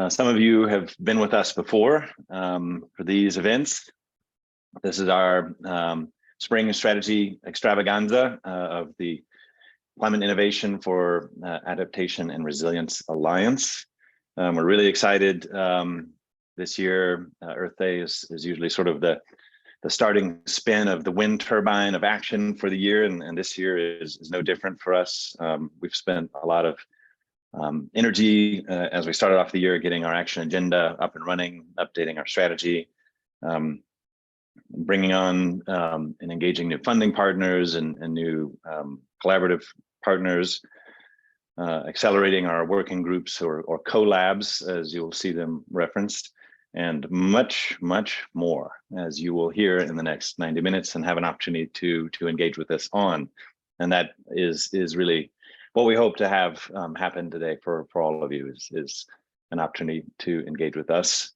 Some of you have been with us before for these events. This is our spring strategy extravaganza of the Climate Innovation for Adaptation and Resilience Alliance. We're really excited. This year, Earth Day is usually sort of the starting spin of the wind turbine of action for the year, and this year is no different for us. We've spent a lot of energy as we started off the year getting our action agenda up and running, updating our strategy, bringing on and engaging new funding partners and new collaborative partners, accelerating our working groups or collabs, as you'll see them referenced, and much, much more, as you will hear in the next 90 minutes and have an opportunity to engage with us on. And that is really what we hope to have happen today for all of you is an opportunity to engage with us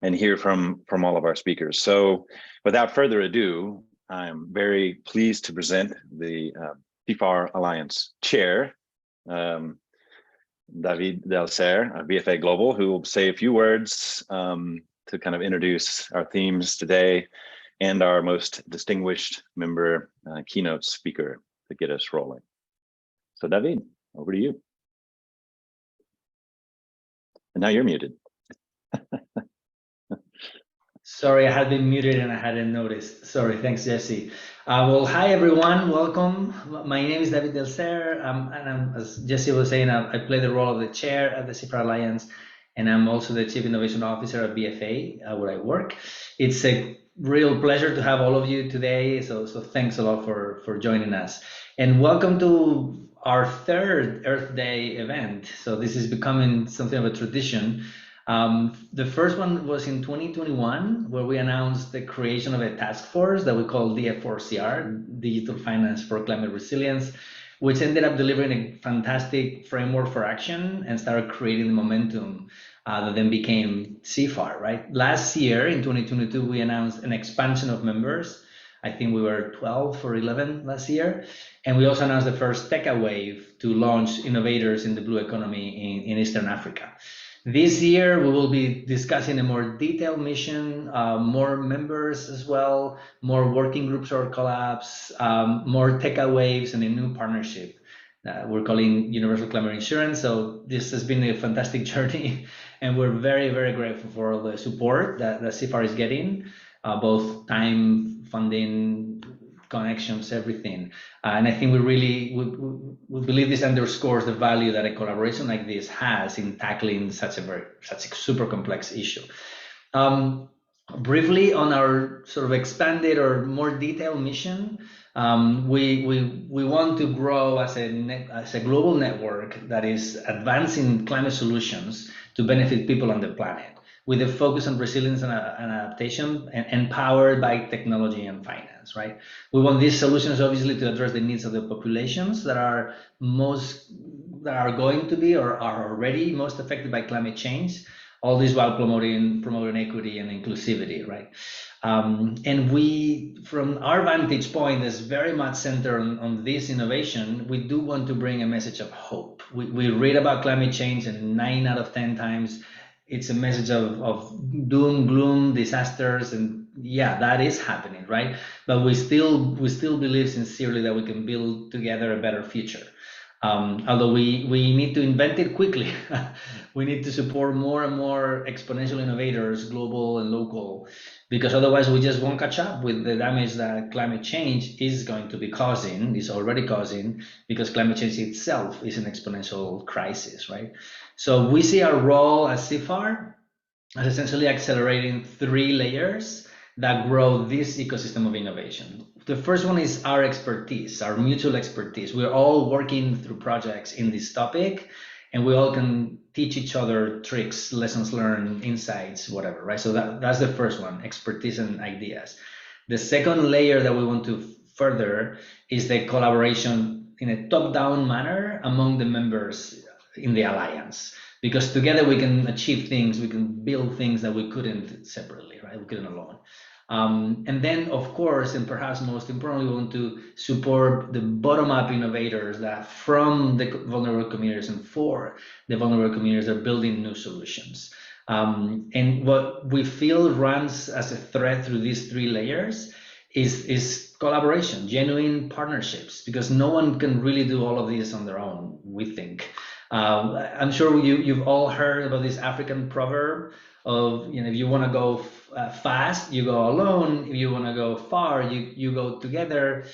and hear from all of our speakers. So without further ado, I'm very pleased to present the CIFAR Alliance Chair, David Delcer, BFA Global, who will say a few words to kind of introduce our themes today and our most distinguished member keynote speaker to get us rolling. So David, over to you. And now you're muted. Sorry, I had been muted and I hadn't noticed. Sorry, thanks, Jesse. Well, hi everyone, welcome. My name is David Delcer, and as Jesse was saying, I play the role of the chair at the CIFAR Alliance, and I'm also the Chief Innovation Officer at BFA, where I work. It's a real pleasure to have all of you today, so thanks a lot for joining us. And welcome to our third Earth Day event. So this is becoming something of a tradition. The first one was in 2021, where we announced the creation of a task force that we call DF4CR, Digital Finance for Climate Resilience, which ended up delivering a fantastic framework for action and started creating the momentum that then became CIFAR, right? Last year, in 2022, we announced an expansion of members. I think we were 12 or 11 last year. And we also announced the first Tech Wave to launch innovators in the blue economy in Eastern Africa. This year, we will be discussing a more detailed mission, more members as well, more working groups or collabs, more Tech Waves, and a new partnership we're calling Universal Climate Insurance. So this has been a fantastic journey, and we're very, very grateful for all the support that CIFAR is getting, both time, funding, connections, everything. And I think we really we believe this underscores the value that a collaboration like this has in tackling such a super complex issue. Briefly on our sort of expanded or more detailed mission, we want to grow as a global network that is advancing climate solutions to benefit people on the planet, with a focus on resilience and adaptation, and empowered by technology and finance, right? We want these solutions obviously to address the needs of the populations that are going to be or are already most affected by climate change, all this while promoting equity and inclusivity, right? And we, from our vantage point, is very much centered on this innovation. We do want to bring a message of hope. We read about climate change, and 9 out of 10 times it's a message of doom, gloom, disasters, and yeah, that is happening, right? But we still believe sincerely that we can build together a better future. Although we need to invent it quickly. We need to support more and more exponential innovators, global and local, because otherwise we just won't catch up with the damage that climate change is already causing, because climate change itself is an exponential crisis, right? So we see our role as CIFAR as essentially accelerating 3 layers that grow this ecosystem of innovation. The first one is our expertise, our mutual expertise. We're all working through projects in this topic, and we all can teach each other tricks, lessons learned, insights, whatever, right? So that's the first one, expertise and ideas. The second layer that we want to further is the collaboration in a top-down manner among the members in the alliance, because together we can achieve things, we can build things that we couldn't separately, right? We couldn't alone. And then, of course, and perhaps most importantly, we want to support the bottom-up innovators that from the vulnerable communities and for the vulnerable communities are building new solutions. And what we feel runs as a thread through these three layers is collaboration, genuine partnerships, because no one can really do all of this on their own, we think. I'm sure you've all heard about this African proverb of, if you want to go fast, you go alone. If you want to go far, you go together.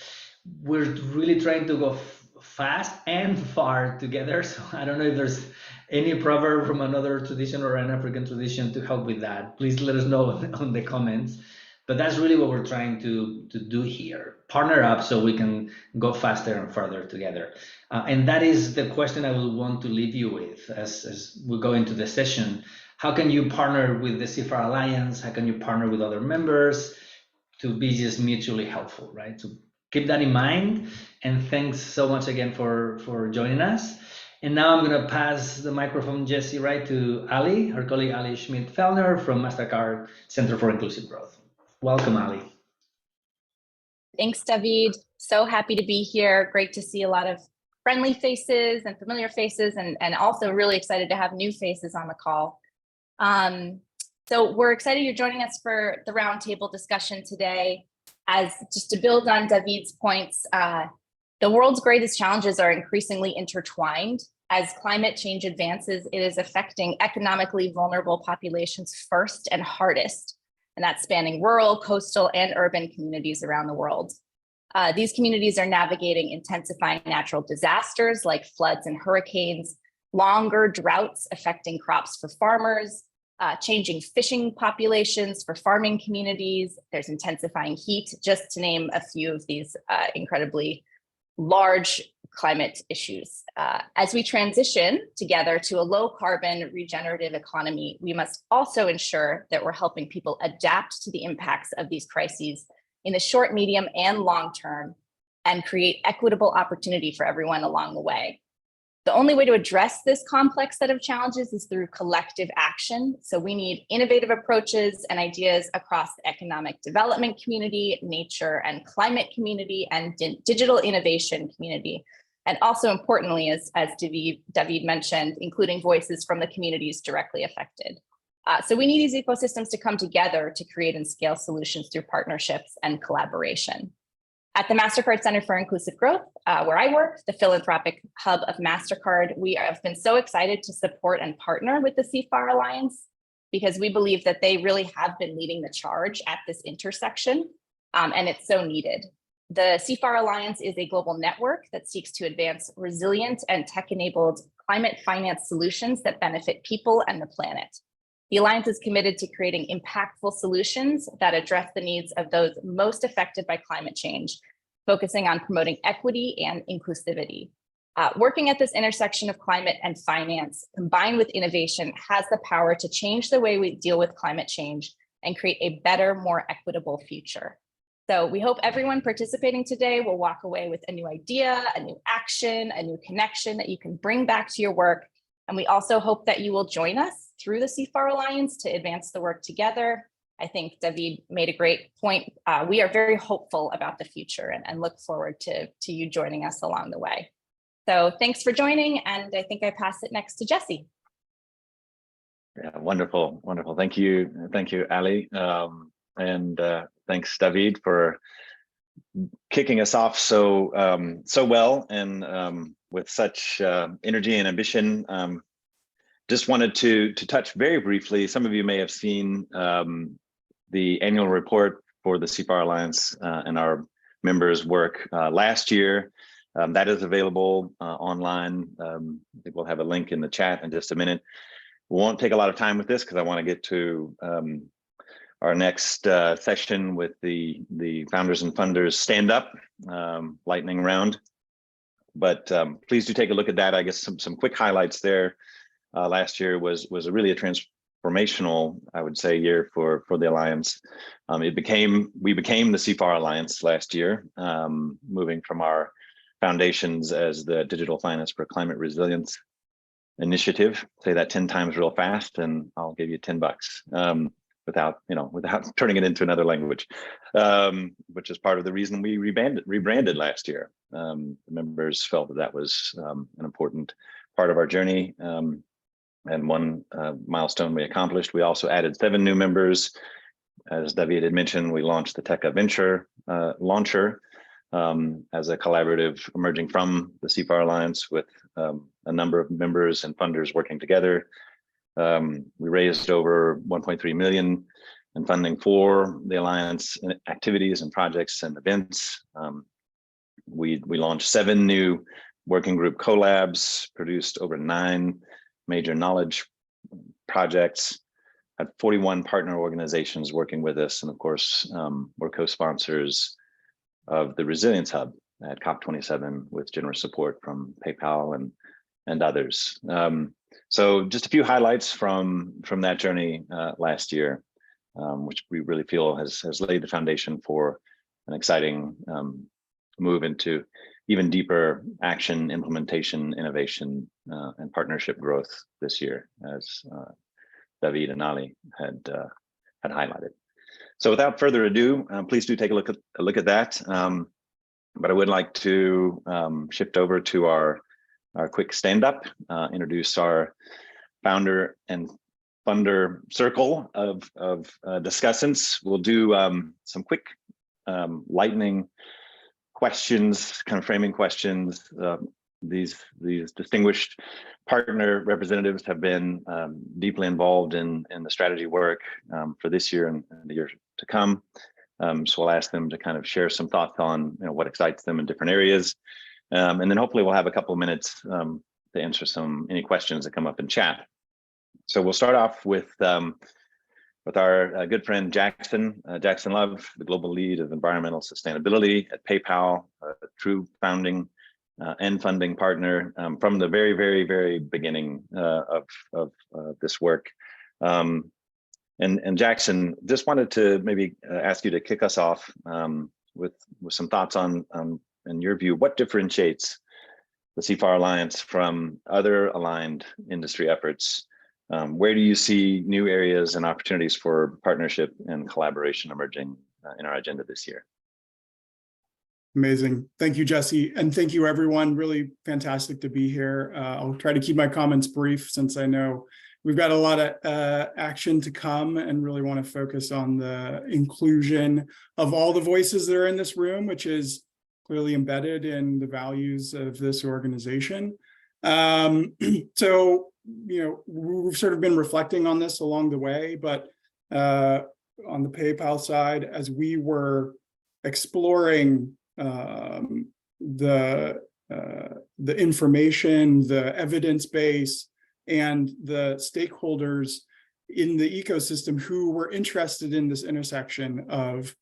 We're really trying to go fast and far together. So I don't know if there's any proverb from another tradition or an African tradition to help with that. Please let us know on the comments. But that's really what we're trying to do here. Partner up so we can go faster and further together. And that is the question I will want to leave you with as we go into the session. How can you partner with the CIFAR Alliance? How can you partner with other members to be just mutually helpful, right? So keep that in mind. And thanks so much again for joining us. And now I'm going to pass the microphone, Jesse, right to Ali, our colleague Ali Schmidt-Fellner from MasterCard Center for Inclusive Growth. Welcome, Ali. Thanks, David. So happy to be here. Great to see a lot of friendly faces and familiar faces, and also really excited to have new faces on the call. So we're excited you're joining us for the roundtable discussion today. As just to build on David's points, the world's greatest challenges are increasingly intertwined. As climate change advances, it is affecting economically vulnerable populations first and hardest, and that's spanning rural, coastal, and urban communities around the world. These communities are navigating intensifying natural disasters like floods and hurricanes, longer droughts affecting crops for farmers, changing fishing populations for farming communities. There's intensifying heat, just to name a few of these incredibly large climate issues. As we transition together to a low carbon regenerative economy, we must also ensure that we're helping people adapt to the impacts of these crises in the short, medium, and long term, and create equitable opportunity for everyone along the way. The only way to address this complex set of challenges is through collective action. So we need innovative approaches and ideas across the economic development community, nature and climate community, and digital innovation community. And also importantly, as David mentioned, including voices from the communities directly affected. So we need these ecosystems to come together to create and scale solutions through partnerships and collaboration. At the MasterCard Center for Inclusive Growth, where I work, the philanthropic hub of MasterCard, we have been so excited to support and partner with the CIFAR Alliance because we believe that they really have been leading the charge at this intersection, and it's so needed. The CIFAR Alliance is a global network that seeks to advance resilient and tech-enabled climate finance solutions that benefit people and the planet. The Alliance is committed to creating impactful solutions that address the needs of those most affected by climate change, focusing on promoting equity and inclusivity. Working at this intersection of climate and finance, combined with innovation, has the power to change the way we deal with climate change and create a better, more equitable future. So we hope everyone participating today will walk away with a new idea, a new action, a new connection that you can bring back to your work. And we also hope that you will join us through the CIFAR Alliance to advance the work together. I think David made a great point. We are very hopeful about the future and look forward to you joining us along the way. So thanks for joining, and I think I pass it next to Jesse. Yeah, wonderful, wonderful. Thank you, Ali, and thanks, David, for kicking us off so well and with such energy and ambition. Just wanted to touch very briefly. Some of you may have seen the annual report for the CIFAR Alliance and our members' work last year. That is available online. I think we'll have a link in the chat in just a minute. We won't take a lot of time with this because I want to get to our next session with the founders and funders stand up lightning round. But please do take a look at that. I guess some quick highlights there. Last year was really a transformational, I would say, year for the Alliance. We became the CIFAR Alliance last year, moving from our foundations as the Digital Finance for Climate Resilience Initiative. Say that 10 times real fast and I'll give you $10. without turning it into another language, which is part of the reason we rebranded last year. The members felt that was an important part of our journey, and one milestone we accomplished. We also added 7 new members. As David had mentioned, we launched the Tech Venture Launcher as a collaborative emerging from the CIFAR Alliance with a number of members and funders working together. We raised over 1.3 million in funding for the Alliance activities and projects and events. We launched 7 new working group collabs, produced over 9 major knowledge projects, had 41 partner organizations working with us, and of course, we're co-sponsors of the Resilience Hub at COP27 with generous support from PayPal and others. So just a few highlights from that journey last year, which we really feel has laid the foundation for an exciting move into even deeper action, implementation, innovation, and partnership growth this year, as David and Ali had highlighted. So without further ado, please do take a look at that. But I would like to shift over to our quick stand-up, introduce our founder and funder circle of discussants. We'll do some quick lightning questions, kind of framing questions. These distinguished partner representatives have been deeply involved in the strategy work for this year and the years to come. So I'll ask them to kind of share some thoughts on what excites them in different areas. And then hopefully we'll have a couple of minutes to answer any questions that come up in chat. So we'll start off with our good friend Jackson Love, the global lead of environmental sustainability at PayPal, a true founding and funding partner from the very, very, very beginning of this work. And Jackson, just wanted to maybe ask you to kick us off with some thoughts on, in your view, what differentiates the CIFAR Alliance from other aligned industry efforts? Where do you see new areas and opportunities for partnership and collaboration emerging in our agenda this year? Amazing. Thank you, Jesse. And thank you, everyone. Really fantastic to be here. I'll try to keep my comments brief since I know we've got a lot of action to come and really want to focus on the inclusion of all the voices that are in this room, which is clearly embedded in the values of this organization. So, we've sort of been reflecting on this along the way, but on the PayPal side, as we were exploring the information, the evidence base, and the stakeholders in the ecosystem who were interested in this intersection of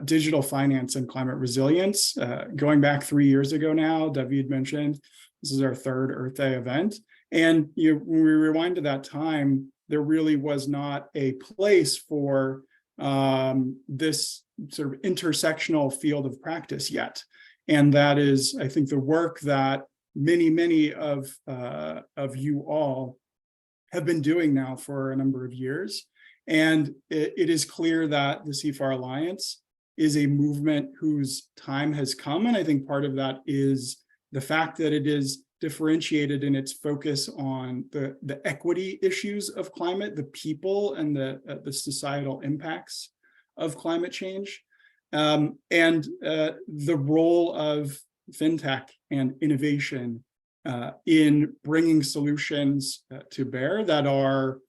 digital finance and climate resilience. Going back 3 years ago now, David mentioned, this is our 3rd Earth Day event. And when we rewind to that time, there really was not a place for this sort of intersectional field of practice yet. And that is, I think, the work that many of you all have been doing now for a number of years. And it is clear that the CIFAR Alliance is a movement whose time has come. And I think part of that is the fact that it is differentiated in its focus on the equity issues of climate, the people and the societal impacts of climate change, and the role of fintech and innovation in bringing solutions to bear that are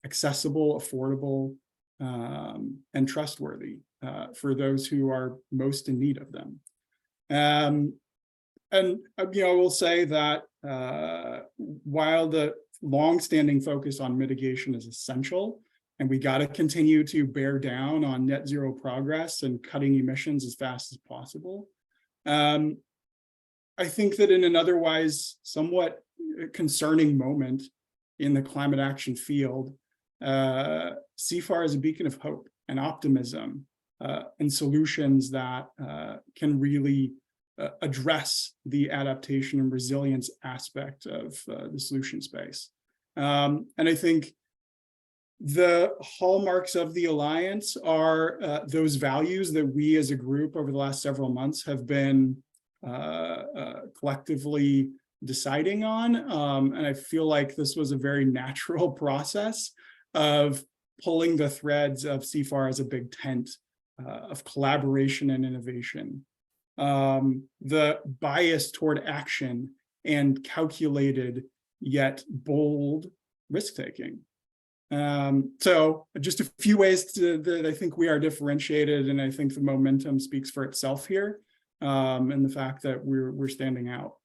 accessible, affordable, and trustworthy for those who are most in need of them. And I will say that while the longstanding focus on mitigation is essential, and we got to continue to bear down on net zero progress and cutting emissions as fast as possible, I think that in an otherwise somewhat concerning moment in the climate action field, CIFAR is a beacon of hope and optimism and solutions that can really address the adaptation and resilience aspect of the solution space. And I think The hallmarks of the Alliance are those values that we as a group over the last several months have been collectively deciding on. And I feel like this was a very natural process of pulling the threads of CIFAR as a big tent of collaboration and innovation. The bias toward action and calculated yet bold risk-taking. So just a few ways that I think we are differentiated, and I think the momentum speaks for itself here, and the fact that we're standing out.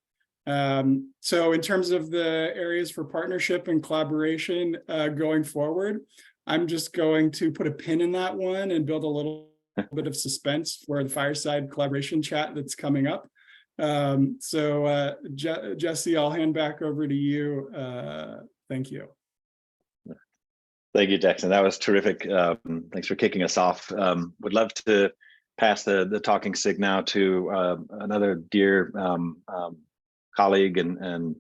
So in terms of the areas for partnership and collaboration going forward, I'm just going to put a pin in that one and build a little bit of suspense for the fireside collaboration chat that's coming up. So Jesse, I'll hand back over to you. Thank you. Thank you, Jackson. That was terrific. Thanks for kicking us off. Would love to pass the talking stick now to another dear colleague and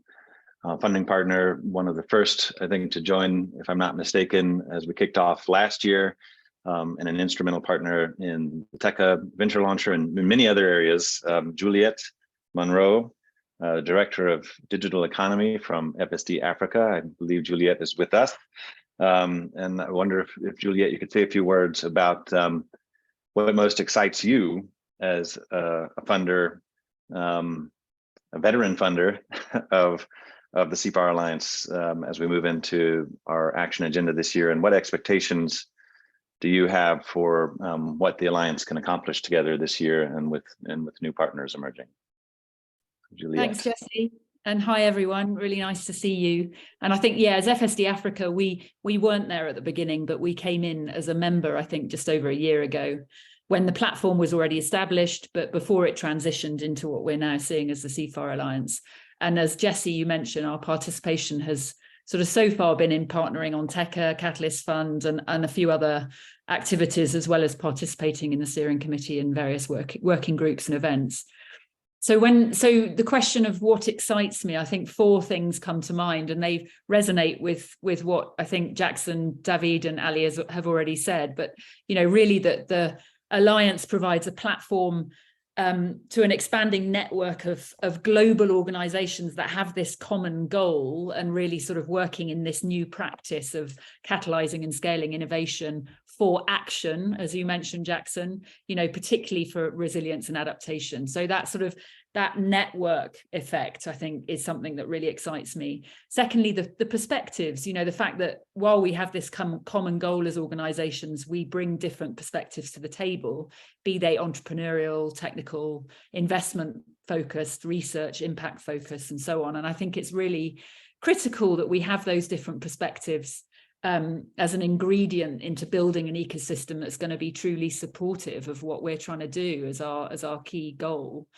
funding partner, one of the first, I think, to join, if I'm not mistaken, as we kicked off last year, and an instrumental partner in the TECA venture launcher and in many other areas, Juliet Monroe, Director of Digital Economy from FSD Africa. I believe Juliet is with us. And I wonder if Juliet, you could say a few words about what most excites you as a funder, a veteran funder of the CIFAR Alliance as we move into our action agenda this year, and what expectations do you have for what the Alliance can accomplish together this year and with new partners emerging? Juliet. Thanks, Jesse. And hi, everyone. Really nice to see you. And I think, yeah, as FSD Africa, we weren't there at the beginning, but we came in as a member, I think, just over a year ago when the platform was already established, but before it transitioned into what we're now seeing as the CIFAR Alliance. And as Jesse, you mentioned, our participation has sort of so far been in partnering on TECA, Catalyst Fund, and a few other activities, as well as participating in the steering committee and various working groups and events. So the question of what excites me, I think 4 things come to mind, and they resonate with what I think Jackson, David, and Ali have already said. But really that the Alliance provides a platform to an expanding network of global organizations that have this common goal and really sort of working in this new practice of catalyzing and scaling innovation for action, as you mentioned, Jackson, particularly for resilience and adaptation. So that network effect, I think, is something that really excites me. Secondly, the perspectives, the fact that while we have this common goal as organizations, we bring different perspectives to the table, be they entrepreneurial, technical, investment focused, research, impact focused, and so on. And I think it's really critical that we have those different perspectives as an ingredient into building an ecosystem that's going to be truly supportive of what we're trying to do as our key goal.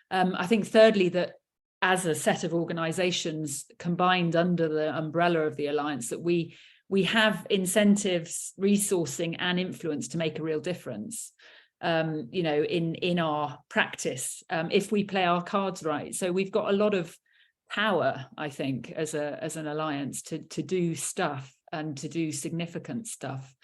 I think thirdly, that as a set of organizations combined under the umbrella of the Alliance, that we have incentives, resourcing, and influence to make a real difference, in our practice, if we play our cards right. So we've got a lot of power, I think, as an Alliance to do stuff and to do significant stuff.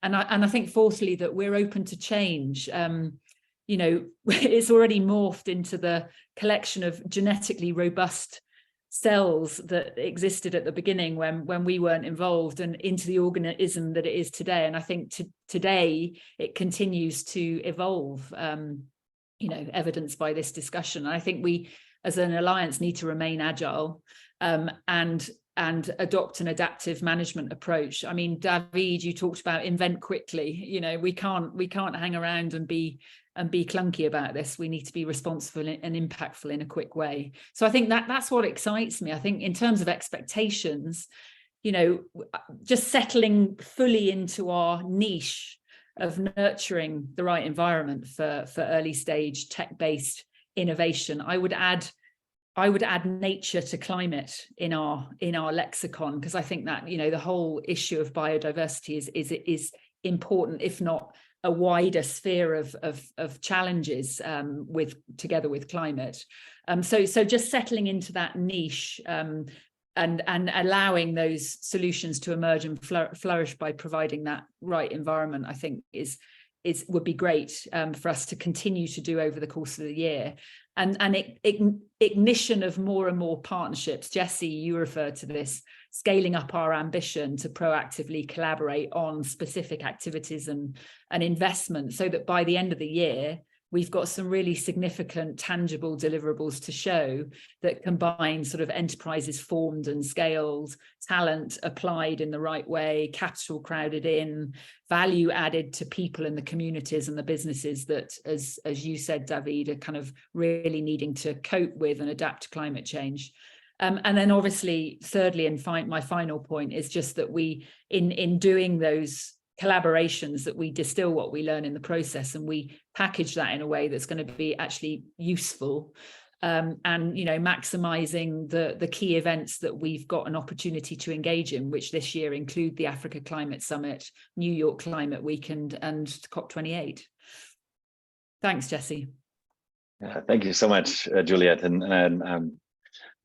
And I think fourthly, that we're open to change. It's already morphed into the collection of genetically robust cells that existed at the beginning when we weren't involved, and into the organism that it is today. And I think today it continues to evolve, evidenced by this discussion. And I think we, as an Alliance, need to remain agile and adopt an adaptive management approach. I mean, David, you talked about invent quickly. We can't hang around and be clunky about this. We need to be responsible and impactful in a quick way. So I think that's what excites me. I think in terms of expectations, just settling fully into our niche of nurturing the right environment for early stage tech-based innovation. I would add nature to climate in our lexicon, because I think that the whole issue of biodiversity is important, if not a wider sphere of challenges together with climate. So just settling into that niche, and allowing those solutions to emerge and flourish by providing that right environment, I think would be great for us to continue to do over the course of the year. And ignition of more and more partnerships. Jesse, you referred to this, scaling up our ambition to proactively collaborate on specific activities and investment, so that by the end of the year, we've got some really significant tangible deliverables to show that combine sort of enterprises formed and scaled, talent applied in the right way, capital crowded in, value added to people in the communities and the businesses that, as you said, David, are kind of really needing to cope with and adapt to climate change. And then obviously, thirdly, and my final point is just that we, in doing those collaborations, that we distill what we learn in the process and we package that in a way that's going to be actually useful, and maximizing the key events that we've got an opportunity to engage in, which this year include the Africa Climate Summit, New York Climate Weekend, and COP28. Thanks, Jesse. Thank you so much, Juliet, and I'm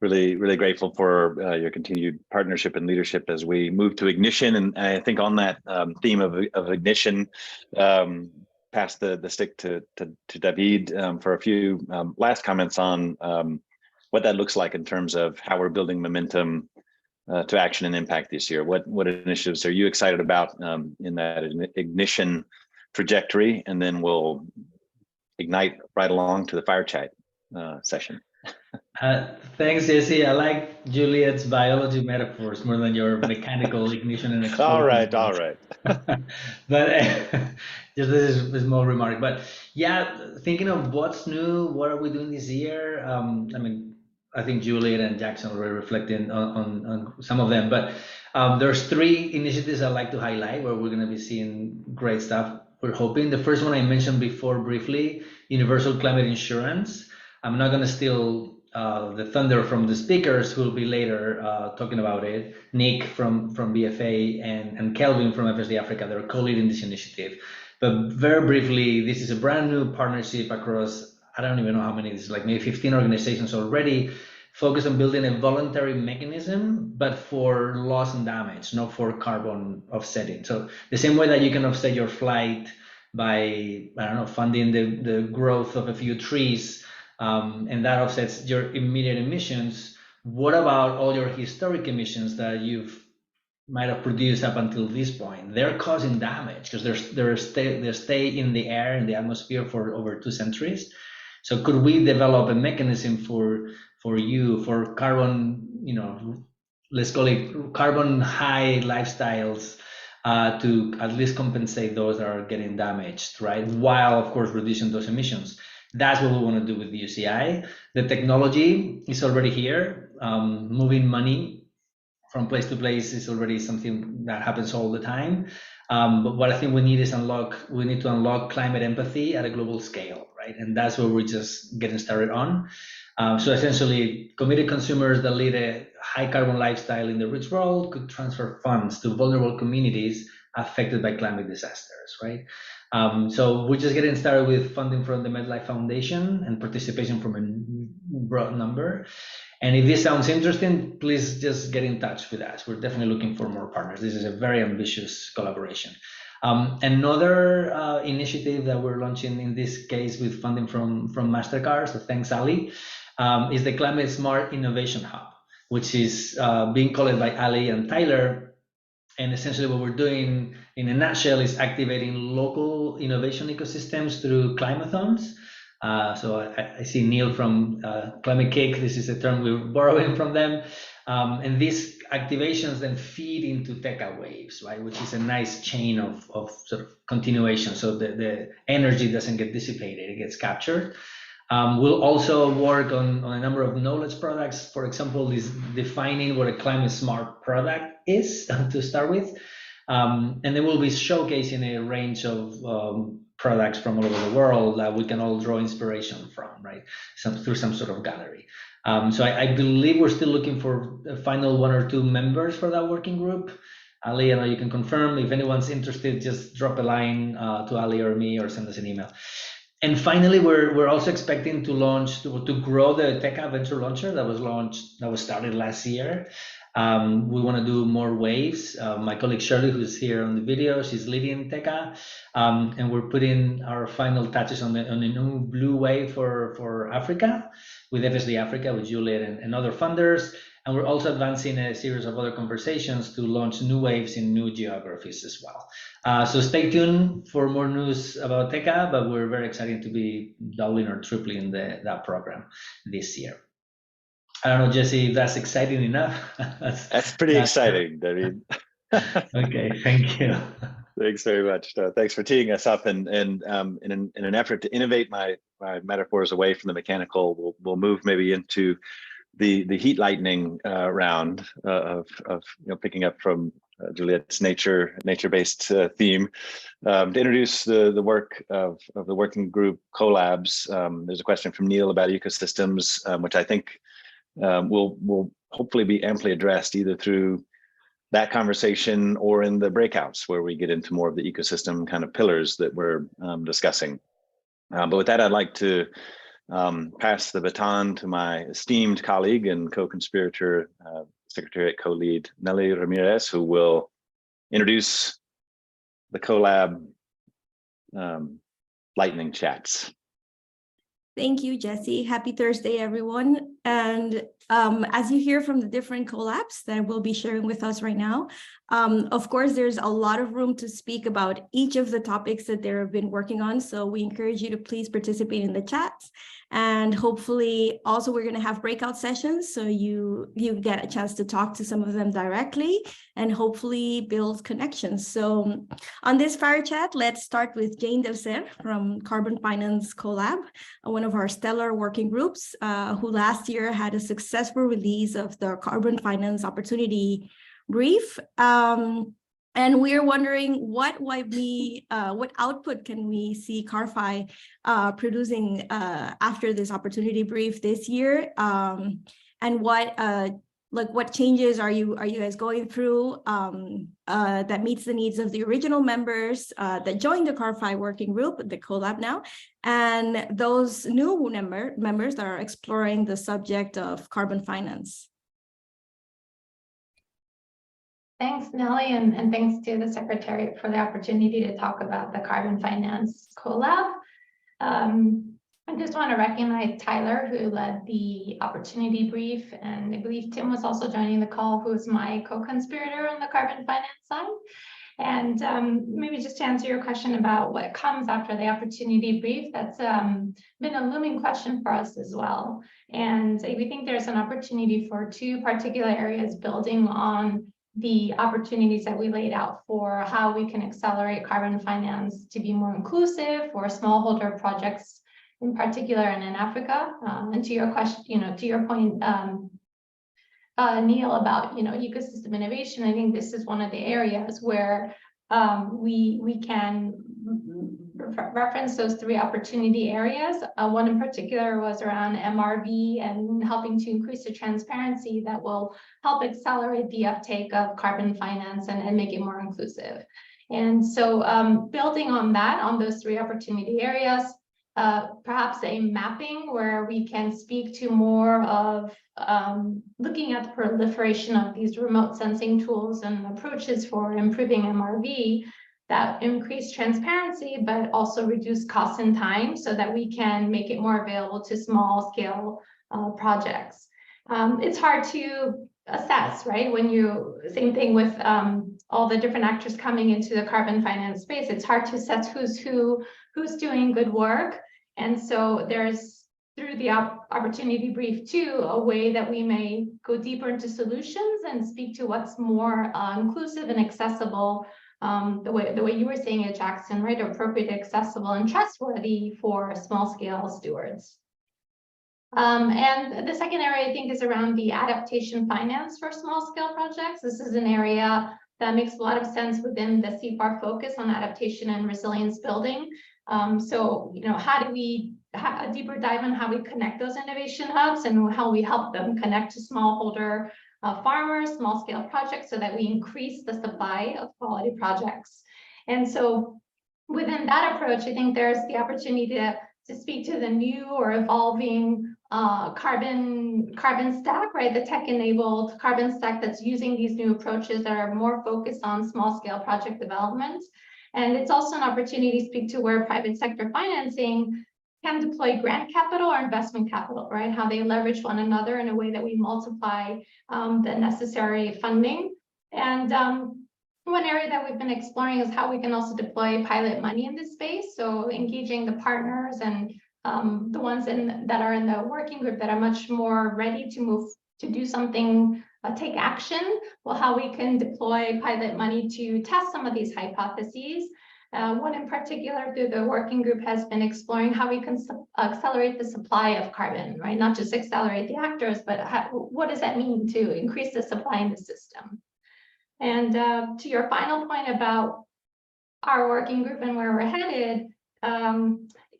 really grateful for your continued partnership and leadership as we move to ignition. And I think on that theme of ignition, pass the stick to David for a few last comments on what that looks like in terms of how we're building momentum to action and impact this year. What initiatives are you excited about in that ignition trajectory? And then we'll ignite right along to the fire chat session. Thanks, Jesse. I like Juliet's biology metaphors more than your mechanical ignition and explosion. All right. But just this is a small remark. But yeah, thinking of what's new, what are we doing this year? I think Juliet and Jackson already reflecting on some of them. But there's 3 initiatives I'd like to highlight where we're going to be seeing great stuff. We're hoping. The first one I mentioned before briefly, universal climate insurance. I'm not going to steal the thunder from the speakers who will be later talking about it. Nick from BFA and Kelvin from FSD Africa, they're co-leading this initiative. But very briefly, this is a brand new partnership across, I don't even know how many, this is like maybe 15 organizations already, focused on building a voluntary mechanism, but for loss and damage, not for carbon offsetting. So the same way that you can offset your flight by, funding the growth of a few trees, and that offsets your immediate emissions. What about all your historic emissions that might have produced up until this point? They're causing damage because they stay in the air, in the atmosphere for over 2 centuries. So could we develop a mechanism for carbon, let's call it carbon high lifestyles, to at least compensate those that are getting damaged, right? While of course reducing those emissions. That's what we want to do with the UCI. The technology is already here. Moving money from place to place is already something that happens all the time. But what I think we need to unlock climate empathy at a global scale, right? And that's what we're just getting started on. So essentially, committed consumers that lead a high carbon lifestyle in the rich world could transfer funds to vulnerable communities affected by climate disasters, right? So we're just getting started with funding from the MedLife Foundation and participation from a broad number. And if this sounds interesting, please just get in touch with us. We're definitely looking for more partners. This is a very ambitious collaboration. Another initiative that we're launching, in this case with funding from MasterCard, so thanks Ali, is the Climate Smart Innovation Hub, which is being called by Ali and Tyler. And essentially what we're doing in a nutshell is activating local innovation ecosystems through climathons. So I see Neil from Climate Cake. This is a term we're borrowing from them. And these activations then feed into TECA waves, right? Which is a nice chain of sort of continuation. So the energy doesn't get dissipated, it gets captured. We'll also work on a number of knowledge products. For example, is defining what a climate smart product is to start with. And then we'll be showcasing a range of products from all over the world that we can all draw inspiration from, right? Through some sort of gallery. So I believe we're still looking for a final 1 or 2 members for that working group. Ali, I know you can confirm. If anyone's interested, just drop a line to Ali or me or send us an email. And finally, we're also expecting to launch to grow the TECA Venture Launcher that was started last year. We want to do more waves. My colleague Shirley, who's here on the video, she's leading TECA, and we're putting our final touches on the new blue wave for Africa with FSD Africa, with Juliet and other funders. And we're also advancing a series of other conversations to launch new waves in new geographies as well. So stay tuned for more news about TECA, but we're very excited to be doubling or tripling that program this year. I don't know, Jesse, if that's exciting enough. That's pretty exciting, David. Okay, thank you. Thanks very much. Thanks for teeing us up. And in an effort to innovate my metaphors away from the mechanical, we'll move maybe into the heat lightning round of picking up from Juliet's nature-based theme to introduce the work of the working group collabs. There's a question from Neil about ecosystems, which I think will hopefully be amply addressed either through that conversation or in the breakouts where we get into more of the ecosystem kind of pillars that we're discussing. But with that, I'd like to pass the baton to my esteemed colleague and co-conspirator, Secretariat co-lead Nelly Ramirez, who will introduce the collab lightning chats. Thank you, Jesse. Happy Thursday, everyone. And as you hear from the different collabs that we'll be sharing with us right now, of course, there's a lot of room to speak about each of the topics that they've been working on. So we encourage you to please participate in the chats. And hopefully also we're going to have breakout sessions so you get a chance to talk to some of them directly and hopefully build connections. So on this fire chat, let's start with Jane Delcer from Carbon Finance Collab, one of our stellar working groups, who last year had a successful release of the Carbon Finance Opportunity Brief. And we're wondering what output can we see CARFI producing after this opportunity brief this year, and what changes are you guys going through that meets the needs of the original members that joined the CARFI working group, the collab now, and those new members that are exploring the subject of carbon finance. Thanks, Nelly, and thanks to the Secretariat for the opportunity to talk about the Carbon Finance Collab. I just want to recognize Tyler, who led the opportunity brief, and I believe Tim was also joining the call, who is my co-conspirator on the carbon finance side. And maybe just to answer your question about what comes after the opportunity brief, that's been a looming question for us as well. And we think there's an opportunity for two particular areas building on the opportunities that we laid out for how we can accelerate carbon finance to be more inclusive for smallholder projects in particular and in Africa. And to your question, to your point, Neil, about ecosystem innovation, I think this is one of the areas where we can reference those three opportunity areas. One in particular was around MRV and helping to increase the transparency that will help accelerate the uptake of carbon finance and make it more inclusive. And so building on that, on those three opportunity areas, perhaps a mapping where we can speak to more of looking at the proliferation of these remote sensing tools and approaches for improving MRV that increase transparency, but also reduce costs and time so that we can make it more available to small scale projects. It's hard to assess, right? When same thing with all the different actors coming into the carbon finance space, it's hard to assess who's doing good work. And so there's, through the opportunity brief too, a way that we may go deeper into solutions and speak to what's more inclusive and accessible, the way you were saying it, Jackson, right? Appropriate, accessible, and trustworthy for small scale stewards. And the second area I think is around the adaptation finance for small scale projects. This is an area that makes a lot of sense within the CIFAR focus on adaptation and resilience building. So, how do we have a deeper dive on how we connect those innovation hubs and how we help them connect to smallholder farmers, small scale projects, so that we increase the supply of quality projects. And so within that approach, I think there's the opportunity to to speak to the new or evolving carbon stack, right? The tech-enabled carbon stack that's using these new approaches that are more focused on small-scale project development. And it's also an opportunity to speak to where private sector financing can deploy grant capital or investment capital, right? How they leverage one another in a way that we multiply the necessary funding. And one area that we've been exploring is how we can also deploy pilot money in this space. So engaging the partners and the ones that are in the working group that are much more ready to move to do something, take action. Well, how we can deploy pilot money to test some of these hypotheses. One in particular through the working group has been exploring how we can accelerate the supply of carbon, right? Not just accelerate the actors, but what does that mean to increase the supply in the system? And to your final point about our working group and where we're headed,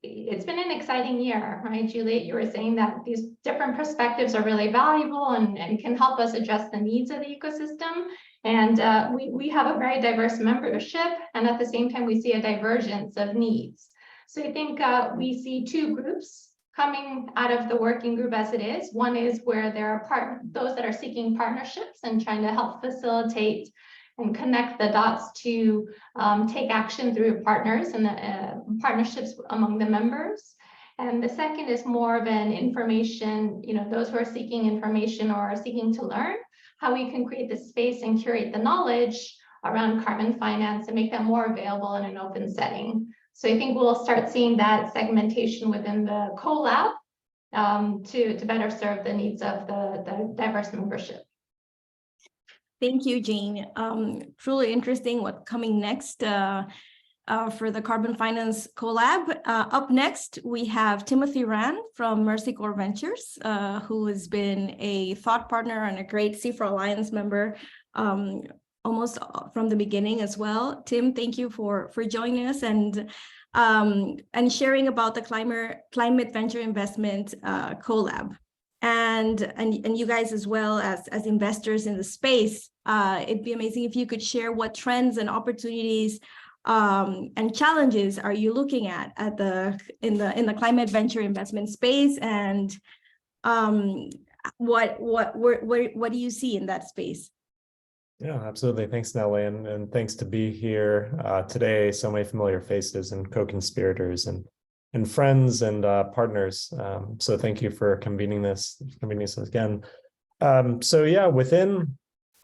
it's been an exciting year, right? Juliet, you were saying that these different perspectives are really valuable and can help us address the needs of the ecosystem. And we have a very diverse membership, and at the same time, we see a divergence of needs. So I think we see two groups coming out of the working group as it is. One is where there are those that are seeking partnerships and trying to help facilitate and connect the dots to take action through partners and partnerships among the members. And the second is more of an information, those who are seeking information or are seeking to learn, how we can create the space and curate the knowledge around carbon finance and make that more available in an open setting. So I think we'll start seeing that segmentation within the collab to better serve the needs of the diverse membership. Thank you, Jane. Truly interesting what's coming next for the Carbon Finance Collab. Up next, we have Timothy Rand from Mercy Corps Ventures, who has been a thought partner and a great CIFAR Alliance member almost from the beginning as well. Tim, thank you for joining us and sharing about the Climate Venture Investment Collab. And you guys as well as investors in the space, it'd be amazing if you could share what trends and opportunities and challenges are you looking at in the climate venture investment space, and what do you see in that space? Yeah, absolutely. Thanks, Nelly, and thanks to be here today. So many familiar faces and co-conspirators and friends and partners. So thank you for convening this again. So yeah, within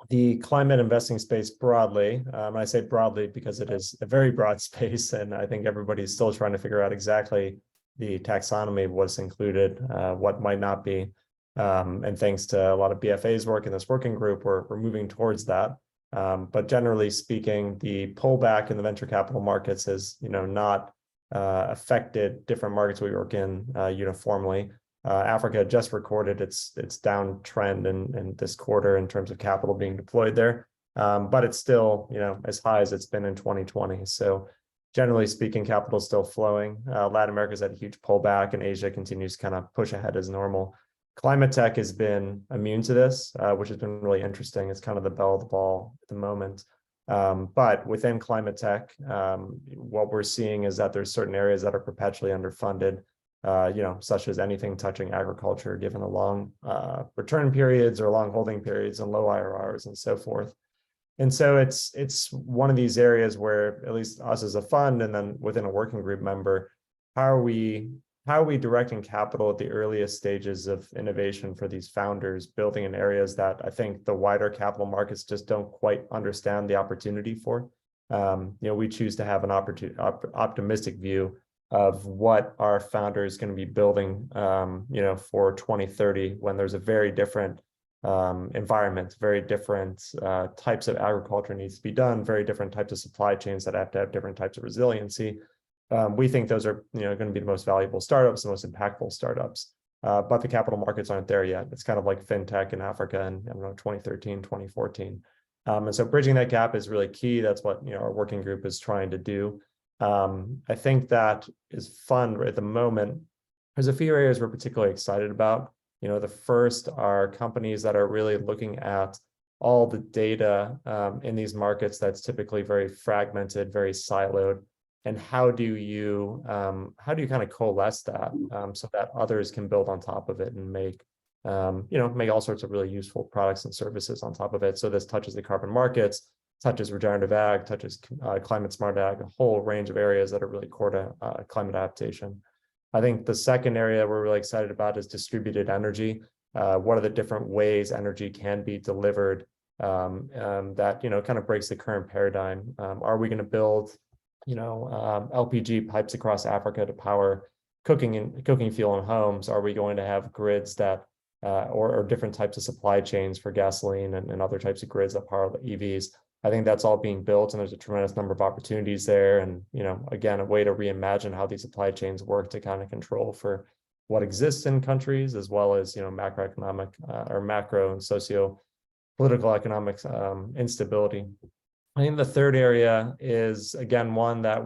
the climate investing space broadly, I say broadly because it is a very broad space, and I think everybody's still trying to figure out exactly the taxonomy of what's included, what might not be. And thanks to a lot of BFA's work in this working group, we're moving towards that. But generally speaking, the pullback in the venture capital markets has not affected different markets we work in uniformly. Africa just recorded its downtrend in this quarter in terms of capital being deployed there, but it's still as high as it's been in 2020. So generally speaking, capital is still flowing. Latin America's had a huge pullback, and Asia continues to kind of push ahead as normal. Climate tech has been immune to this, which has been really interesting. It's kind of the belle of the ball at the moment. But within climate tech, what we're seeing is that there's certain areas that are perpetually underfunded, such as anything touching agriculture, given the long return periods or long holding periods and low IRRs and so forth. And so it's one of these areas where, at least us as a fund and then within a working group member, how are we directing capital at the earliest stages of innovation for these founders, building in areas that I think the wider capital markets just don't quite understand the opportunity for. We choose to have an optimistic view of what our founder is going to be building, for 2030, when there's a very different environment, very different types of agriculture needs to be done, very different types of supply chains that have to have different types of resiliency. We think those are going to be the most valuable startups, the most impactful startups, but the capital markets aren't there yet. It's kind of like fintech in Africa in 2013, 2014. And so bridging that gap is really key. That's what our working group is trying to do. I think that is fun right at the moment. There's a few areas we're particularly excited about. The first are companies that are really looking at all the data in these markets that's typically very fragmented, very siloed. and how do you kind of coalesce that so that others can build on top of it and make make all sorts of really useful products and services on top of it. So this touches the carbon markets, touches regenerative ag, touches climate smart ag, a whole range of areas that are really core to climate adaptation. I think the second area we're really excited about is distributed energy. What are the different ways energy can be delivered that kind of breaks the current paradigm? Are we going to build LPG pipes across Africa to power cooking fuel in homes? Are we going to have grids that or different types of supply chains for gasoline and other types of grids that power the EVs? I think that's all being built, and there's a tremendous number of opportunities there. And again, a way to reimagine how these supply chains work to kind of control for what exists in countries, as well as macroeconomic or macro and socio-political economic instability. I think the third area is, again, one that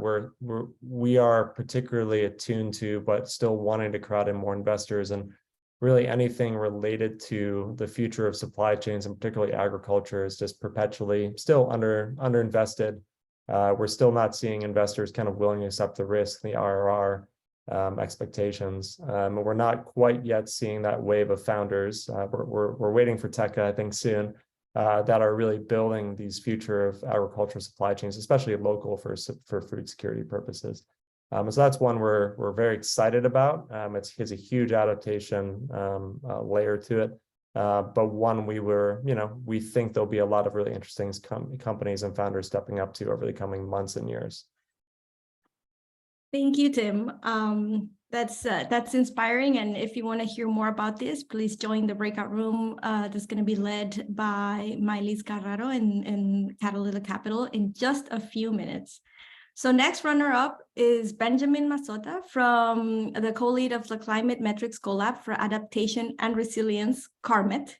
we are particularly attuned to, but still wanting to crowd in more investors, and really anything related to the future of supply chains, and particularly agriculture, is just perpetually still underinvested. We're still not seeing investors kind of willing to accept the risk, the IRR expectations. We're not quite yet seeing that wave of founders. We're waiting for TECA, I think, soon. That are really building these future of agricultural supply chains, especially local for food security purposes. So that's one we're very excited about. It has a huge adaptation layer to it, but one we think there'll be a lot of really interesting companies and founders stepping up to over the coming months and years. Thank you, Tim. That's inspiring. And if you want to hear more about this, please join the breakout room that's going to be led by Mylis Carraro in Catalytic Capital in just a few minutes. So next runner-up is Benjamin Masota from the co-lead of the Climate Metrics Collab for Adaptation and Resilience, CARMET.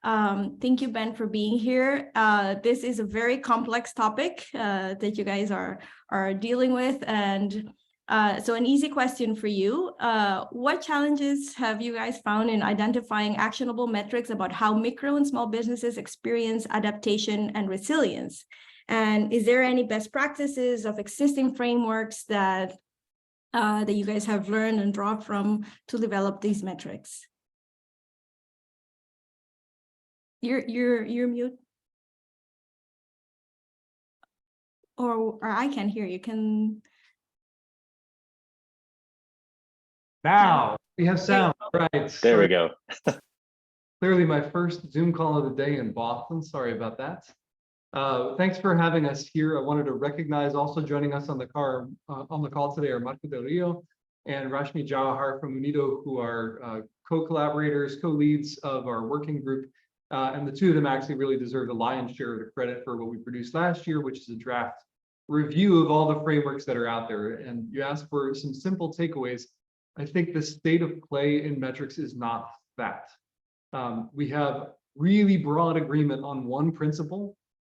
Thank you, Ben, for being here. This is a very complex topic that you guys are dealing with, and so an easy question for you. What challenges have you guys found in identifying actionable metrics about how micro and small businesses experience adaptation and resilience? And is there any best practices of existing frameworks that you guys have learned and draw from to develop these metrics? You're mute. Or I can't hear you. Can Now we have sound, right? There we go. Clearly my first Zoom call of the day in Boston. Sorry about that. Thanks for having us here. I wanted to recognize also joining us on the call today are Marco Del Rio and Rashmi Jawahar from UNIDO, who are co-collaborators, co-leads of our working group. And the two of them actually really deserve the lion's share of the credit for what we produced last year, which is a draft review of all the frameworks that are out there. And you asked for some simple takeaways. I think the state of play in metrics is not that. We have really broad agreement on one principle,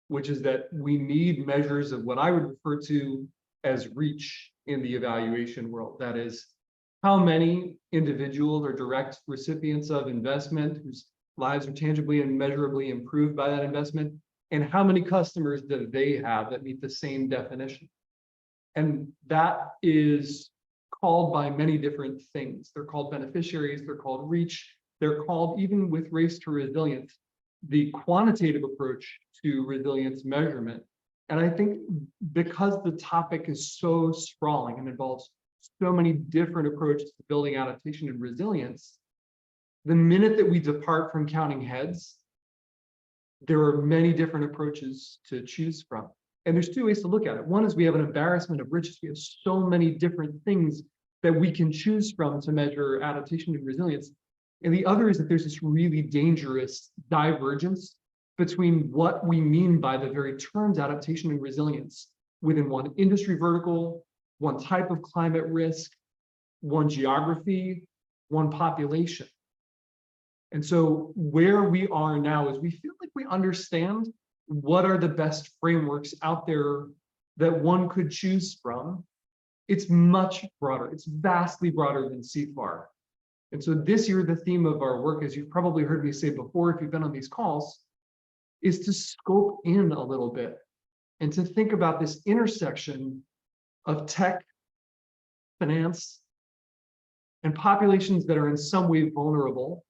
which is that we need measures of what I would refer to as reach in the evaluation world. That is, how many individuals are direct recipients of investment whose lives are tangibly and measurably improved by that investment, and how many customers do they have that meet the same definition. And that is called by many different things. They're called beneficiaries, they're called reach, they're called, even with race to resilience, the quantitative approach to resilience measurement. And I think because the topic is so sprawling and involves so many different approaches to building adaptation and resilience, the minute that we depart from counting heads, there are many different approaches to choose from. And there's two ways to look at it. One is we have an embarrassment of riches. We have so many different things that we can choose from to measure adaptation and resilience. And the other is that there's this really dangerous divergence between what we mean by the very terms adaptation and resilience within one industry vertical, one type of climate risk, one geography, one population. And so where we are now is we feel like we understand what are the best frameworks out there that one could choose from. It's much broader. It's vastly broader than CIFAR. And so this year, the theme of our work, as you've probably heard me say before, if you've been on these calls, is to scope in a little bit and to think about this intersection of tech, finance, and populations that are in some way vulnerable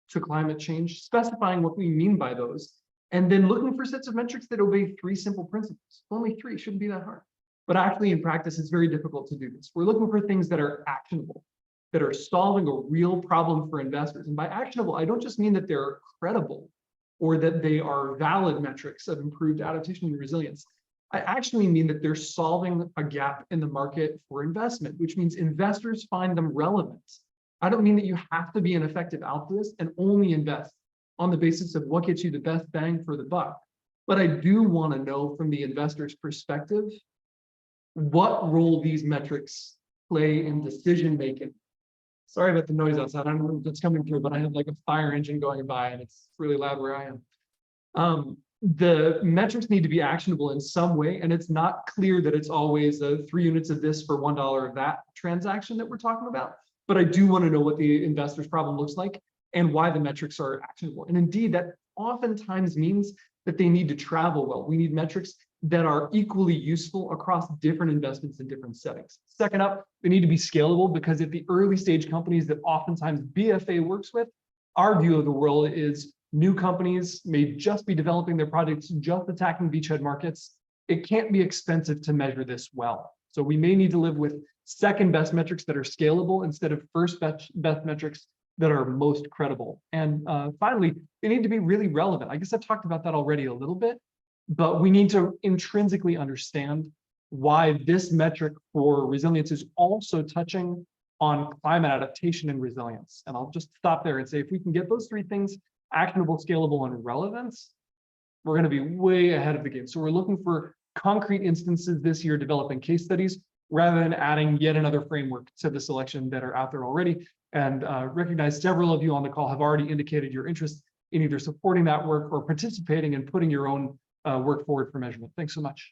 to climate change, specifying what we mean by those, and then looking for sets of metrics that obey 3 simple principles. Only 3, shouldn't be that hard. But actually in practice, it's very difficult to do this. We're looking for things that are actionable, that are solving a real problem for investors. And by actionable, I don't just mean that they're credible or that they are valid metrics of improved adaptation and resilience. I actually mean that they're solving a gap in the market for investment, which means investors find them relevant. I don't mean that you have to be an effective altruist and only invest on the basis of what gets you the best bang for the buck. But I do want to know from the investor's perspective what role these metrics play in decision making. Sorry about the noise outside. I don't know if it's coming through, but I have like a fire engine going by and it's really loud where I am. The metrics need to be actionable in some way, and it's not clear that it's always a 3 units of this for $1 of that transaction that we're talking about. But I do want to know what the investor's problem looks like and why the metrics are actionable. And indeed, that oftentimes means that they need to travel well. We need metrics that are equally useful across different investments in different settings. Second up, they need to be scalable, because at the early stage companies that oftentimes BFA works with, our view of the world is new companies may just be developing their projects, just attacking beachhead markets. It can't be expensive to measure this well. So we may need to live with second best metrics that are scalable instead of first best metrics that are most credible. And finally, they need to be really relevant. I guess I've talked about that already a little bit, but we need to intrinsically understand why this metric for resilience is also touching on climate adaptation and resilience. And I'll just stop there and say, if we can get those 3 things, actionable, scalable, and relevance, we're going to be way ahead of the game. So we're looking for concrete instances this year, developing case studies, rather than adding yet another framework to the selection that are out there already. And recognize several of you on the call have already indicated your interest in either supporting that work or participating and putting your own work forward for measurement. Thanks so much.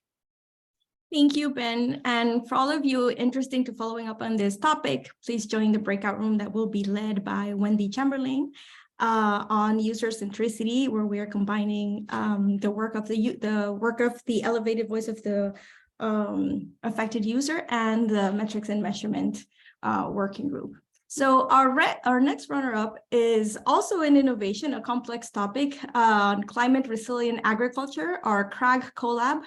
Thank you, Ben. And for all of you interested to following up on this topic, please join the breakout room that will be led by Wendy Chamberlain on user centricity, where we are combining the work of the elevated voice of the affected user and the metrics and measurement working group. So our next runner-up is also an innovation, a complex topic on climate resilient agriculture, our CRAG collab.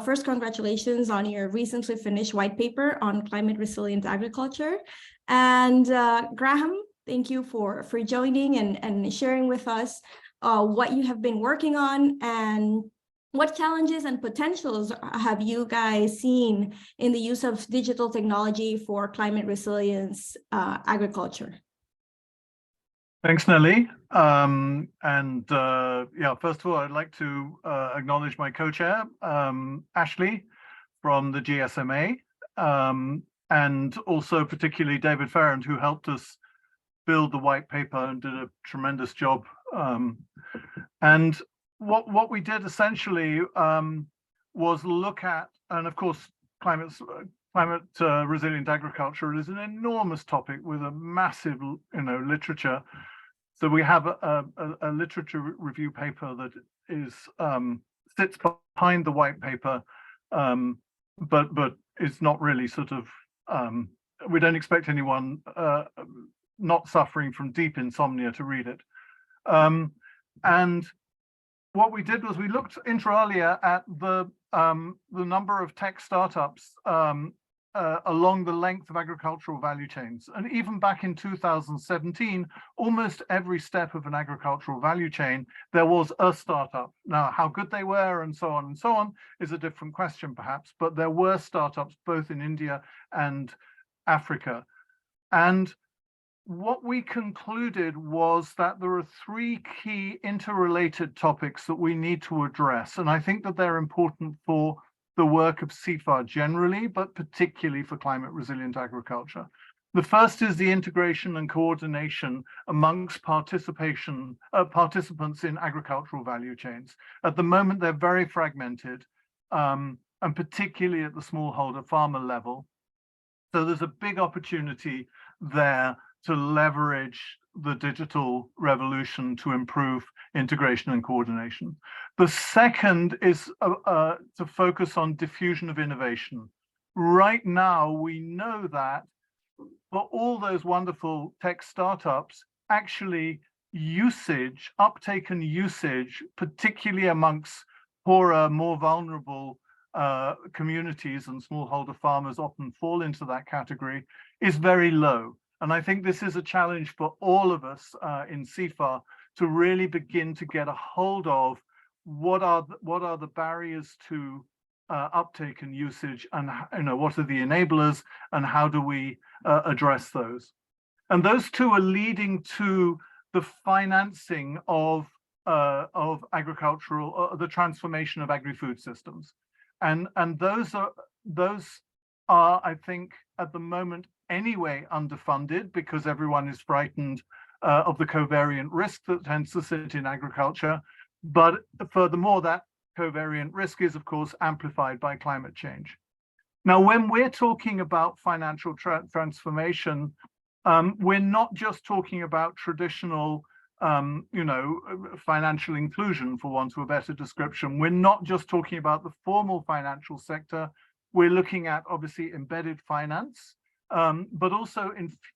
First, congratulations on your recently finished white paper on climate resilient agriculture. And Graham, thank you for joining and sharing with us what you have been working on and what challenges and potentials have you guys seen in the use of digital technology for climate resilience agriculture? Thanks, Nelly. Yeah, first of all, I'd like to acknowledge my co-chair, Ashley, from the GSMA, and also particularly David Ferrand, who helped us build the white paper and did a tremendous job. And what we did essentially was look at, and of course, climate resilient agriculture is an enormous topic with a massive, literature. So we have a literature review paper that is sits behind the white paper, but it's not really sort of. We don't expect anyone not suffering from deep insomnia to read it. And what we did was we looked inter alia at the number of tech startups along the length of agricultural value chains. And even back in 2017, almost every step of an agricultural value chain, there was a startup. Now, how good they were and so on is a different question perhaps, but there were startups both in India and Africa. And what we concluded was that there are 3 key interrelated topics that we need to address. And I think that they're important for the work of CIFAR generally, but particularly for climate resilient agriculture. The first is the integration and coordination amongst participants in agricultural value chains. At the moment, they're very fragmented, and particularly at the smallholder farmer level. So there's a big opportunity there to leverage the digital revolution to improve integration and coordination. The second is to focus on diffusion of innovation. Right now, we know that for all those wonderful tech startups, actually uptake and usage, particularly amongst poorer, more vulnerable communities, and smallholder farmers often fall into that category, is very low. And I think this is a challenge for all of us in CIFAR to really begin to get a hold of what are the barriers to uptake and usage, and what are the enablers, and how do we address those. And those two are leading to the financing of agricultural, the transformation of agri-food systems. And those are, I think, at the moment anyway underfunded, because everyone is frightened of the covariant risk that tends to sit in agriculture. But furthermore, that covariant risk is, of course, amplified by climate change. Now, when we're talking about financial transformation, we're not just talking about traditional financial inclusion, for want of a better description. We're not just talking about the formal financial sector. We're looking at, obviously, embedded finance, but also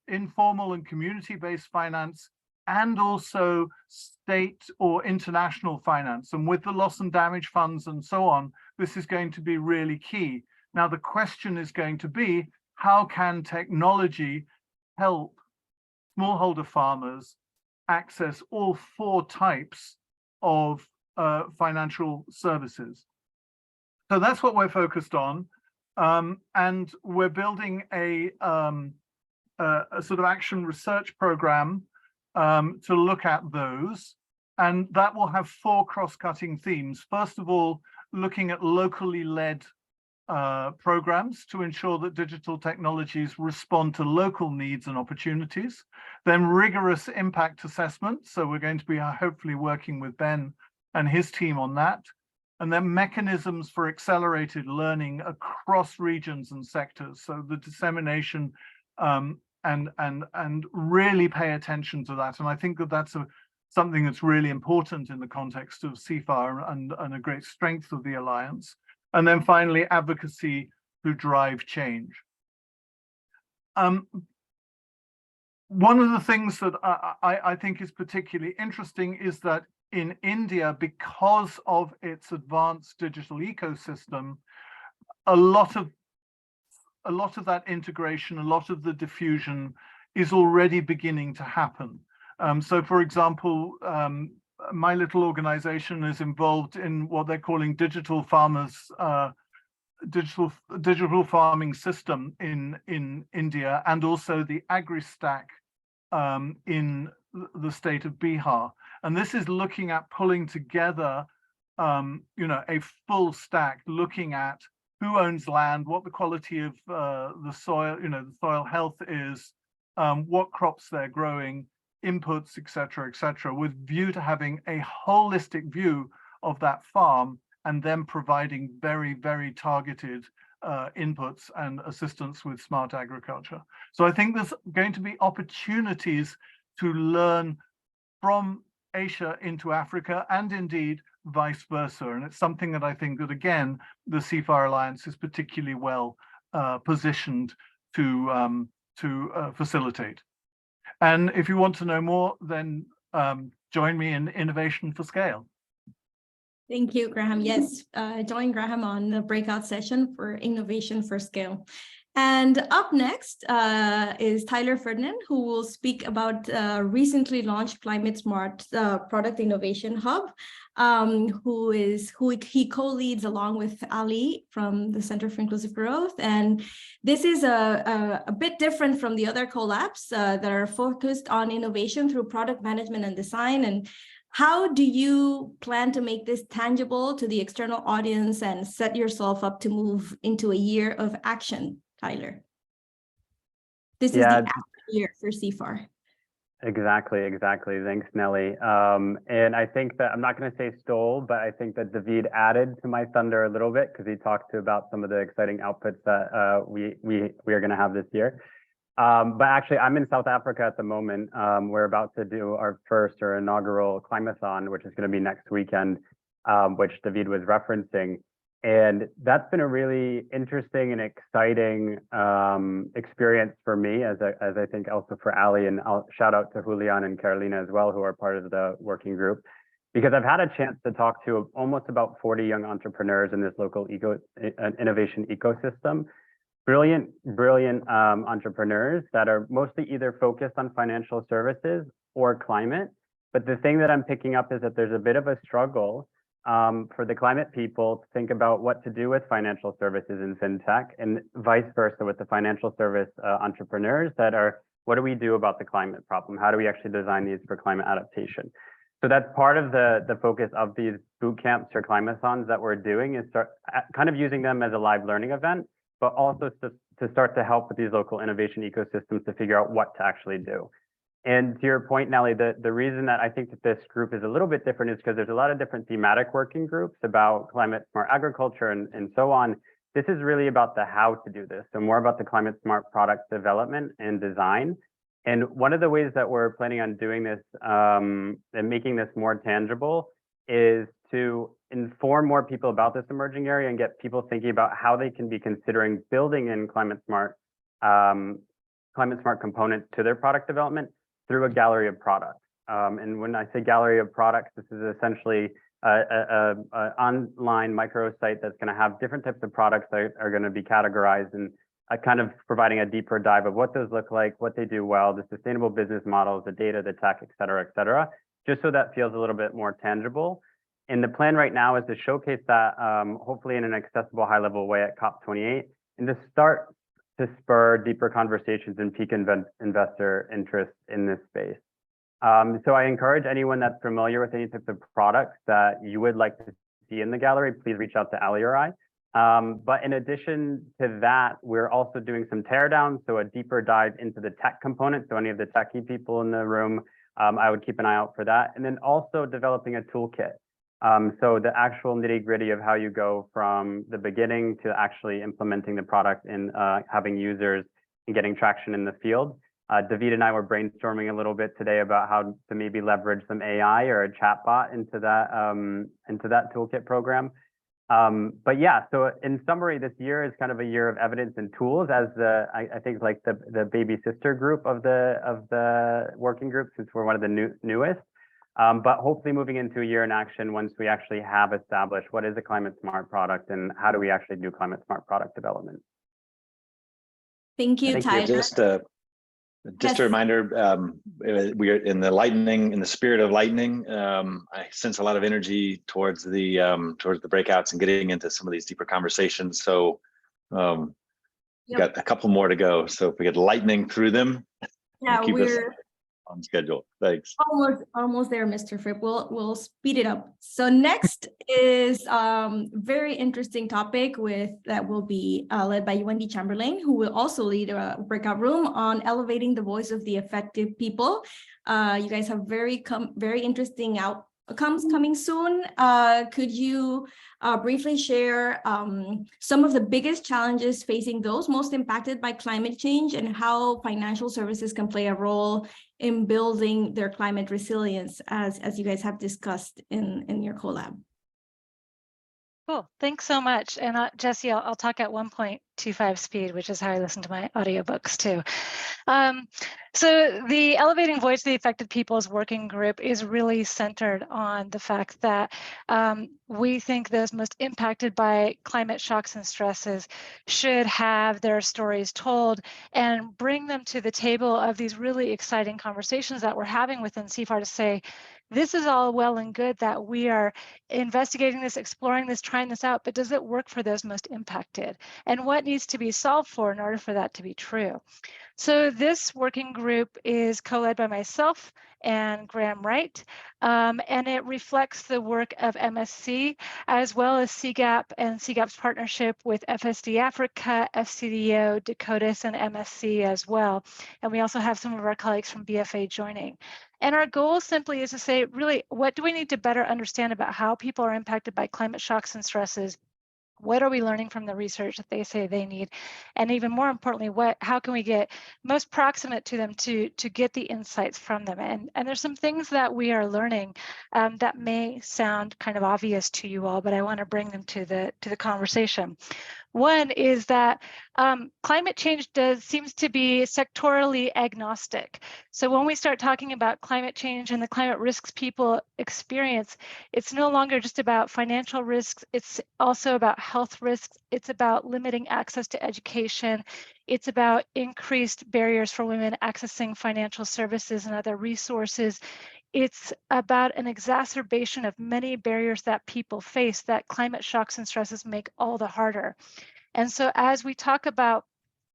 informal and community-based finance, and also state or international finance. And with the loss and damage funds and so on, this is going to be really key. Now, the question is going to be, how can technology help smallholder farmers access all four types of financial services? So that's what we're focused on. And we're building a sort of action research program to look at those. And that will have four cross-cutting themes. First of all, looking at locally led programs to ensure that digital technologies respond to local needs and opportunities. Then rigorous impact assessment. So we're going to be hopefully working with Ben and his team on that. And then mechanisms for accelerated learning across regions and sectors. So the dissemination and really pay attention to that. And I think that that's something that's really important in the context of CIFAR and a great strength of the Alliance. And then finally, advocacy to drive change. One of the things that I think is particularly interesting is that in India, because of its advanced digital ecosystem, a lot of that integration, a lot of the diffusion is already beginning to happen. So, for example, my little organization is involved in what they're calling digital farmers, digital farming system in India, and also the AgriStack in the state of Bihar. And this is looking at pulling together, a full stack, looking at who owns land, what the quality of the soil, the soil health is, what crops they're growing, inputs, et cetera, with view to having a holistic view of that farm, and then providing very, very targeted inputs and assistance with smart agriculture. So I think there's going to be opportunities to learn from Asia into Africa, and indeed vice versa. And it's something that I think that, again, the CIFAR Alliance is particularly well positioned to facilitate. And if you want to know more, then join me in Innovation for Scale. Thank you, Graham. Yes, join Graham on the breakout session for Innovation for Scale. And up next is Tyler Ferdinand, who will speak about recently launched Climate Smart Product Innovation Hub, who he co-leads along with Ali from the Center for Inclusive Growth. And this is a bit different from the other collabs that are focused on innovation through product management and design. And how do you plan to make this tangible to the external audience and set yourself up to move into a year of action, Tyler? This is the action year for CIFAR. Exactly. Thanks, Nelly. And I think that I'm not going to say stole, but I think that David added to my thunder a little bit, because he talked about some of the exciting outputs that we are going to have this year. But actually, I'm in South Africa at the moment. We're about to do our first or inaugural Climathon, which is going to be next weekend, which David was referencing. And that's been a really interesting and exciting experience for me, as I think also for Ali, and I'll shout out to Julian and Carolina as well, who are part of the working group, because I've had a chance to talk to almost about 40 young entrepreneurs in this local innovation ecosystem. Brilliant entrepreneurs that are mostly either focused on financial services or climate. But the thing that I'm picking up is that there's a bit of a struggle for the climate people to think about what to do with financial services in fintech, and vice versa with the financial service entrepreneurs that are, what do we do about the climate problem? How do we actually design these for climate adaptation? So that's part of the focus of these boot camps or climathons that we're doing, is start kind of using them as a live learning event, but also to start to help with these local innovation ecosystems to figure out what to actually do. And to your point, Nelly, the reason that I think that this group is a little bit different is because there's a lot of different thematic working groups about climate smart agriculture and so on. This is really about the how to do this, so more about the climate smart product development and design. And one of the ways that we're planning on doing this and making this more tangible is to inform more people about this emerging area and get people thinking about how they can be considering building in climate smart components to their product development through a gallery of products. And when I say gallery of products, this is essentially an online microsite that's going to have different types of products that are going to be categorized, and kind of providing a deeper dive of what those look like, what they do well, the sustainable business models, the data, the tech, et cetera, just so that feels a little bit more tangible. And the plan right now is to showcase that hopefully in an accessible, high-level way at COP28, and to start to spur deeper conversations and peak investor interest in this space. So I encourage anyone that's familiar with any types of products that you would like to see in the gallery, please reach out to Ali or I. But in addition to that, we're also doing some teardowns, so a deeper dive into the tech component. So any of the techie people in the room, I would keep an eye out for that. And then also developing a toolkit. So the actual nitty gritty of how you go from the beginning to actually implementing the product and having users and getting traction in the field. David and I were brainstorming a little bit today about how to maybe leverage some AI or a chatbot into that toolkit program. But yeah, so in summary, this year is kind of a year of evidence and tools, as I think like the baby sister group of the working group, since we're one of the newest. But hopefully moving into a year in action once we actually have established what is a climate smart product and how do we actually do climate smart product development. Thank you, Tyler. Just a reminder, we are in the spirit of lightning. I sense a lot of energy towards the breakouts and getting into some of these deeper conversations. So got a couple more to go. So if we get lightning through them, yeah, we're on schedule. Thanks. Almost there, Mr. Fripp. We'll speed it up. So next is very interesting topic that will be led by Wendy Chamberlain, who will also lead a breakout room on elevating the voice of the effective people. You guys have very interesting outcomes coming soon. Could you briefly share some of the biggest challenges facing those most impacted by climate change and how financial services can play a role in building their climate resilience, as you guys have discussed in your collab? Cool, thanks so much. And Jesse, I'll talk at 1.25 speed, which is how I listen to my audiobooks too. So the Elevating Voice of the Affected Peoples Working Group is really centered on the fact that we think those most impacted by climate shocks and stresses should have their stories told and bring them to the table of these really exciting conversations that we're having within CIFAR to say, this is all well and good that we are investigating this, exploring this, trying this out, but does it work for those most impacted? And what needs to be solved for in order for that to be true? So this working group is co-led by myself and Graham Wright, and it reflects the work of MSC, as well as CGAP and CGAP's partnership with FSD Africa, FCDO, Dakotas, and MSC as well. And we also have some of our colleagues from BFA joining. And our goal simply is to say, really, what do we need to better understand about how people are impacted by climate shocks and stresses What are we learning from the research that they say they need? And even more importantly, how can we get most proximate to them to get the insights from them? And there's some things that we are learning that may sound kind of obvious to you all, but I want to bring them to the conversation. One is that climate change seems to be sectorally agnostic. So when we start talking about climate change and the climate risks people experience, it's no longer just about financial risks, it's also about health risks, it's about limiting access to education, it's about increased barriers for women accessing financial services and other resources. It's about an exacerbation of many barriers that people face that climate shocks and stresses make all the harder. And so as we talk about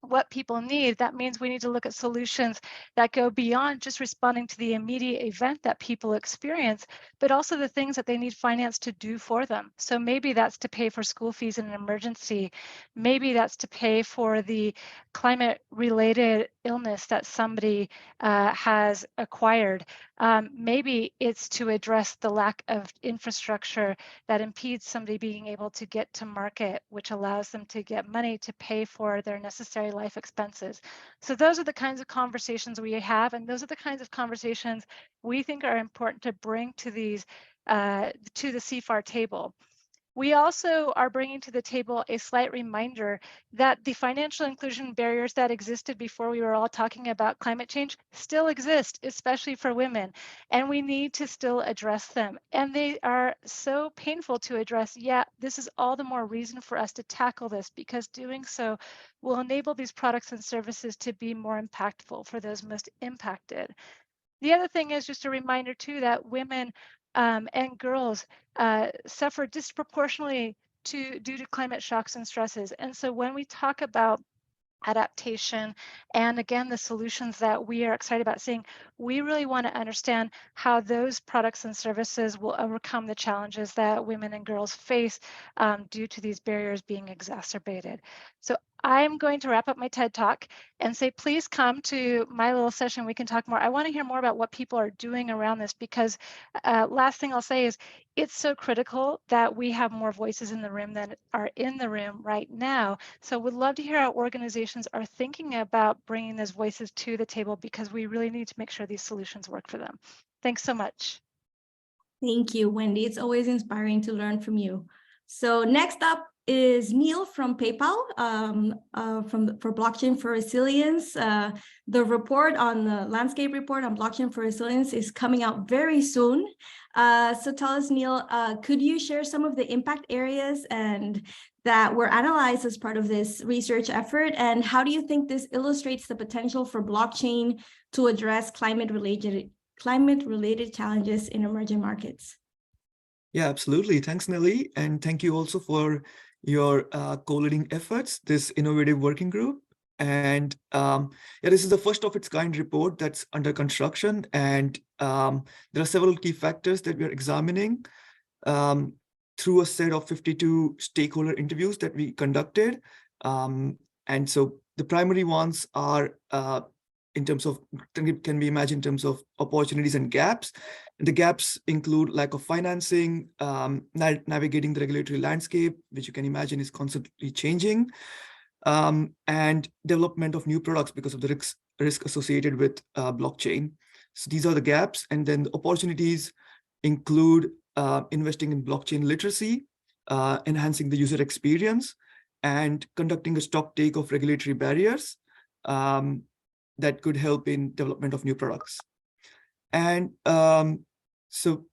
what people need, that means we need to look at solutions that go beyond just responding to the immediate event that people experience, but also the things that they need finance to do for them. So maybe that's to pay for school fees in an emergency. Maybe that's to pay for the climate-related illness that somebody has acquired. Maybe it's to address the lack of infrastructure that impedes somebody being able to get to market, which allows them to get money to pay for their necessary life expenses. So those are the kinds of conversations we have, and those are the kinds of conversations we think are important to bring to these to the CIFAR table. We also are bringing to the table a slight reminder that the financial inclusion barriers that existed before we were all talking about climate change still exist, especially for women, and we need to still address them. And they are so painful to address, yet this is all the more reason for us to tackle this, because doing so will enable these products and services to be more impactful for those most impacted. The other thing is just a reminder too that women and girls suffer disproportionately due to climate shocks and stresses. And so when we talk about adaptation and again the solutions that we are excited about seeing, we really want to understand how those products and services will overcome the challenges that women and girls face due to these barriers being exacerbated. So I'm going to wrap up my TED Talk and say, please come to my little session. We can talk more. I want to hear more about what people are doing around this, because last thing I'll say is it's so critical that we have more voices in the room than are in the room right now. So we'd love to hear how organizations are thinking about bringing those voices to the table, because we really need to make sure these solutions work for them. Thanks so much. Thank you, Wendy. It's always inspiring to learn from you. So next up is Neil from PayPal for Blockchain for Resilience. The report on the landscape report on Blockchain for Resilience is coming out very soon. So tell us, Neil, could you share some of the impact areas and that were analyzed as part of this research effort? And how do you think this illustrates the potential for blockchain to address climate-related challenges in emerging markets? Yeah, absolutely. Thanks, Nelly. And thank you also for your co-leading efforts, this innovative working group. And yeah, this is the first of its kind report that's under construction. And there are several key factors that we are examining through a set of 52 stakeholder interviews that we conducted. And so the primary ones are in terms of, can be imagined in terms of opportunities and gaps. The gaps include lack of financing, navigating the regulatory landscape, which you can imagine is constantly changing, and development of new products because of the risk associated with blockchain. So these are the gaps. And then the opportunities include investing in blockchain literacy, enhancing the user experience, and conducting a stock take of regulatory barriers that could help in development of new products. And so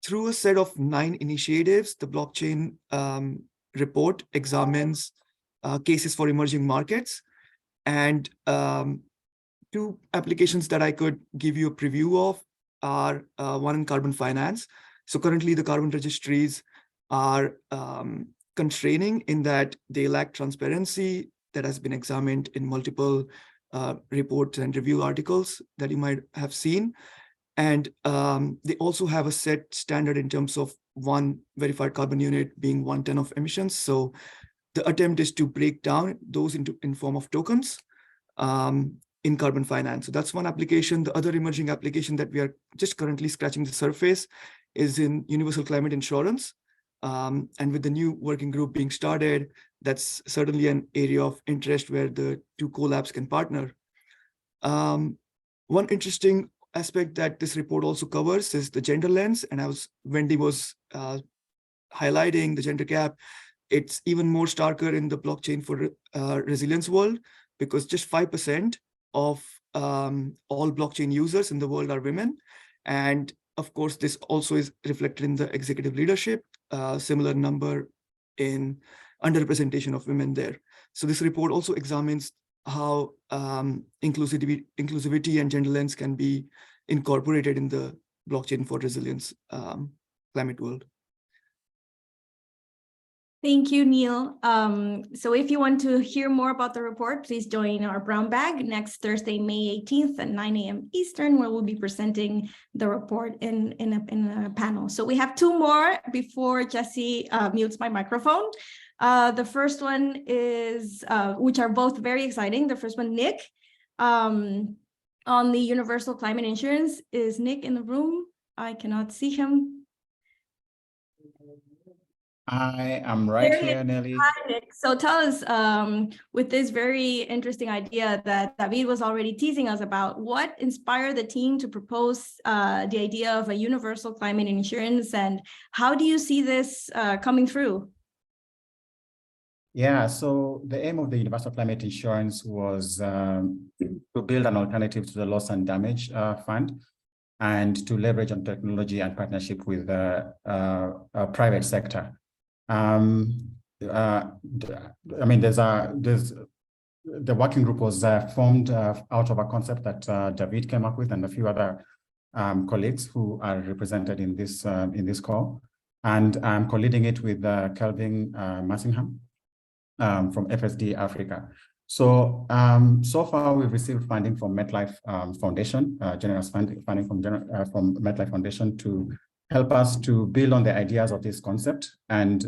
through a set of 9 initiatives, the blockchain report examines cases for emerging markets. And 2 applications that I could give you a preview of are one in carbon finance. So currently the carbon registries are constraining in that they lack transparency. That has been examined in multiple reports and review articles that you might have seen. And they also have a set standard in terms of 1 verified carbon unit being 1 ton of emissions. So the attempt is to break down those in form of tokens in carbon finance. So that's one application. The other emerging application that we are just currently scratching the surface is in universal climate insurance. And with the new working group being started, that's certainly an area of interest where the two collabs can partner. One interesting aspect that this report also covers is the gender lens. And Wendy was highlighting the gender gap. It's even more starker in the blockchain for resilience world, because just 5% of all blockchain users in the world are women. And of course, this also is reflected in the executive leadership, similar number in underrepresentation of women there. So this report also examines how inclusivity and gender lens can be incorporated in the blockchain for resilience climate world. Thank you, Neil. So if you want to hear more about the report, please join our brown bag next Thursday, May 18th at 9 a.m. Eastern, where we'll be presenting the report in a panel. So we have two more before Jesse mutes my microphone. The first one is, which are both very exciting. The first one, Nick, on the universal climate insurance. Is Nick in the room? I cannot see him. I am right here, Nelly. Hi, Nick. So tell us, with this very interesting idea that David was already teasing us about, what inspired the team to propose the idea of a universal climate insurance, and how do you see this coming through? Yeah, so the aim of the universal climate insurance was to build an alternative to the loss and damage fund, and to leverage on technology and partnership with the private sector. I mean, the working group was formed out of a concept that David came up with, and a few other colleagues who are represented in this call. And I'm co-leading it with Kelvin Massingham from FSD Africa. So so far we've received funding from MetLife Foundation, generous funding from MetLife Foundation to help us to build on the ideas of this concept, and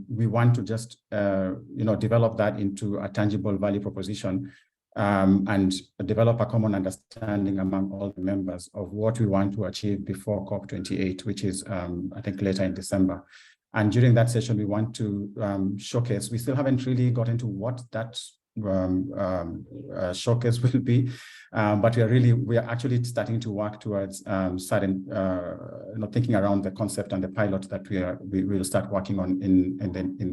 we want to just develop that into a tangible value proposition, and develop a common understanding among all the members of what we want to achieve before COP28, which is I think later in December. And during that session, we want to showcase. We still haven't really got into what that showcase will be, but we are actually starting to work towards thinking around the concept and the pilot that we will start working on in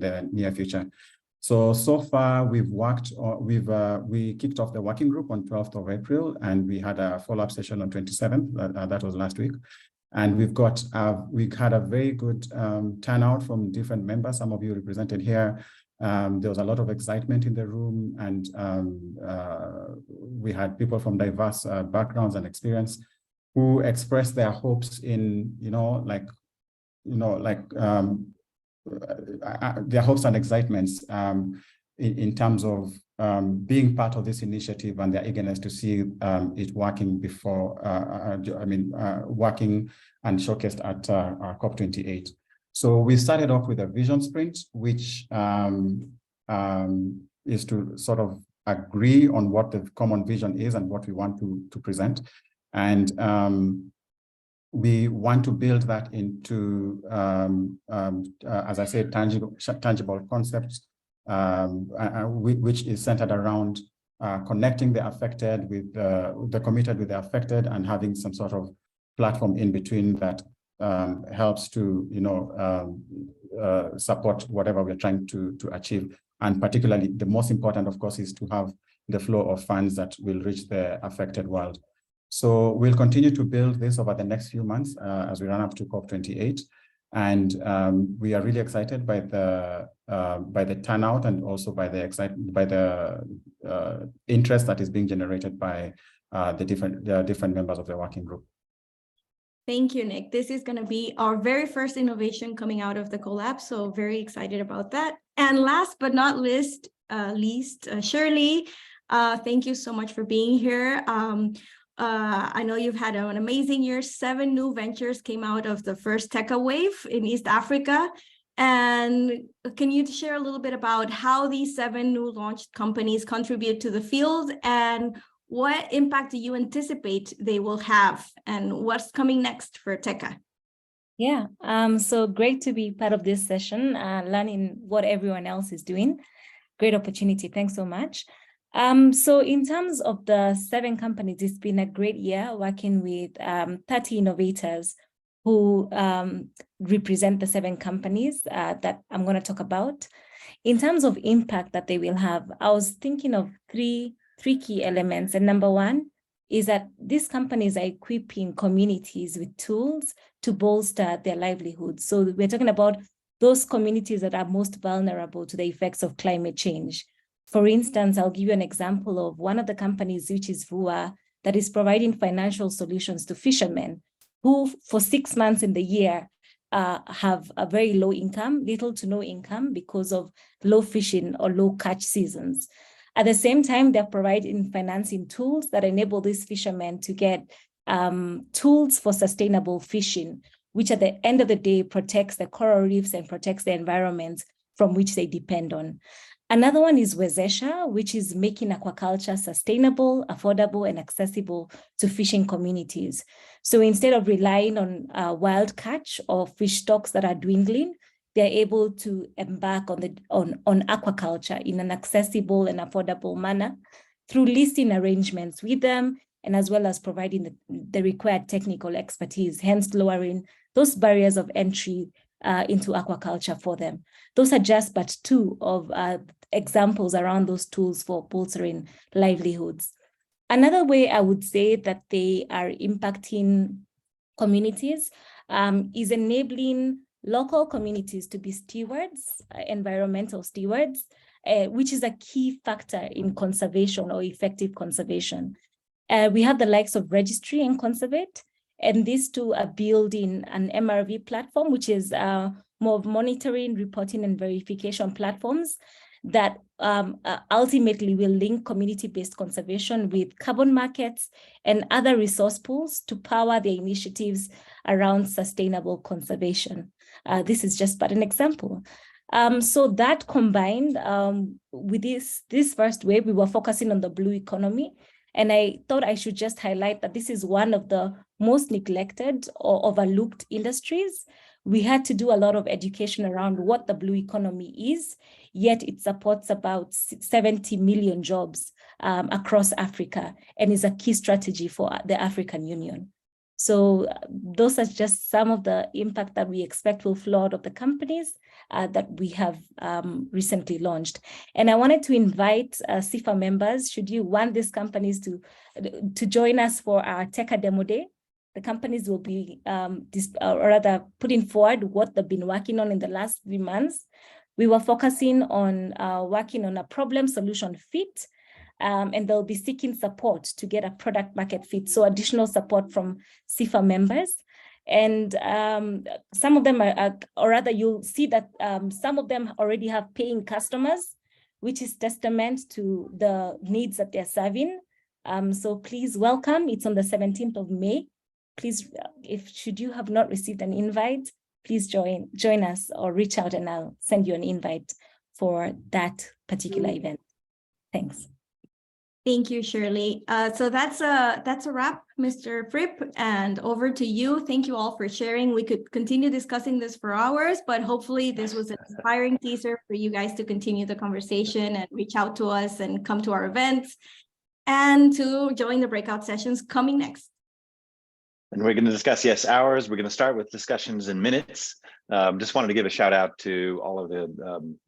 the near future. So far we've worked, we kicked off the working group on 12th of April, and we had a follow-up session on 27th. That was last week. And we had a very good turnout from different members. Some of you represented here. There was a lot of excitement in the room, and we had people from diverse backgrounds and experience who expressed their hopes in, their hopes and excitements in terms of being part of this initiative, and their eagerness to see it working working and showcased at our COP28. So we started off with a vision sprint, which is to sort of agree on what the common vision is and what we want to present. And we want to build that into, as I said, tangible concepts, which is centered around connecting the affected with the committed with the affected, and having some sort of platform in between that helps to support whatever we're trying to achieve. And particularly, the most important, of course, is to have the flow of funds that will reach the affected world. So we'll continue to build this over the next few months as we run up to COP28. And we are really excited by the turnout, and also by the interest that is being generated by the different members of the working group. Thank you, Nick. This is going to be our very first innovation coming out of the collab, so very excited about that. And last but not least, Shirley, thank you so much for being here. I know you've had an amazing year. 7 new ventures came out of the first TECA wave in East Africa. And can you share a little bit about how these 7 new launched companies contribute to the field, and what impact do you anticipate they will have, and what's coming next for TECA? Yeah, so great to be part of this session, learning what everyone else is doing. Great opportunity. Thanks so much. So in terms of the 7 companies, it's been a great year working with 30 innovators who represent the 7 companies that I'm going to talk about. In terms of impact that they will have, I was thinking of three key elements. And number one is that these companies are equipping communities with tools to bolster their livelihoods. So we're talking about those communities that are most vulnerable to the effects of climate change. For instance, I'll give you an example of one of the companies, which is VUA, that is providing financial solutions to fishermen who for 6 months in the year have a very low income, little to no income because of low fishing or low catch seasons. At the same time, they're providing financing tools that enable these fishermen to get tools for sustainable fishing, which at the end of the day protects the coral reefs and protects the environments from which they depend on. Another one is Wezesha, which is making aquaculture sustainable, affordable, and accessible to fishing communities. So instead of relying on wild catch or fish stocks that are dwindling, they're able to embark on aquaculture in an accessible and affordable manner through leasing arrangements with them, and as well as providing the required technical expertise, hence lowering those barriers of entry into aquaculture for them. Those are just but 2 of examples around those tools for bolstering livelihoods. Another way I would say that they are impacting communities is enabling local communities to be stewards, environmental stewards, which is a key factor in conservation or effective conservation. We have the likes of Registry and Conservate, and these 2 are building an MRV platform, which is more of monitoring, reporting, and verification platforms that ultimately will link community-based conservation with carbon markets and other resource pools to power their initiatives around sustainable conservation. This is just but an example. So that combined with this first wave, we were focusing on the blue economy. And I thought I should just highlight that this is one of the most neglected or overlooked industries. We had to do a lot of education around what the blue economy is, yet it supports about 70 million jobs across Africa and is a key strategy for the African Union. So those are just some of the impact that we expect will flow out of the companies that we have recently launched. And I wanted to invite CIFAR members, should you want these companies to join us for our Tech Demo Day. The companies will be rather putting forward what they've been working on in the last 3 months. We were focusing on working on a problem solution fit, and they'll be seeking support to get a product market fit. So additional support from CIFAR members. And some of them or rather you'll see that some of them already have paying customers, which is testament to the needs that they're serving. So please welcome, it's on the 17th of May. Please, should you have not received an invite, please join us or reach out and I'll send you an invite for that particular event. Thanks. Thank you, Shirley. So that's a wrap, Mr. Fripp, and over to you. Thank you all for sharing. We could continue discussing this for hours, but hopefully this was an inspiring teaser for you guys to continue the conversation and reach out to us and come to our events and to join the breakout sessions coming next. And we're going to discuss, yes, hours. We're going to start with discussions in minutes. Just wanted to give a shout out to all of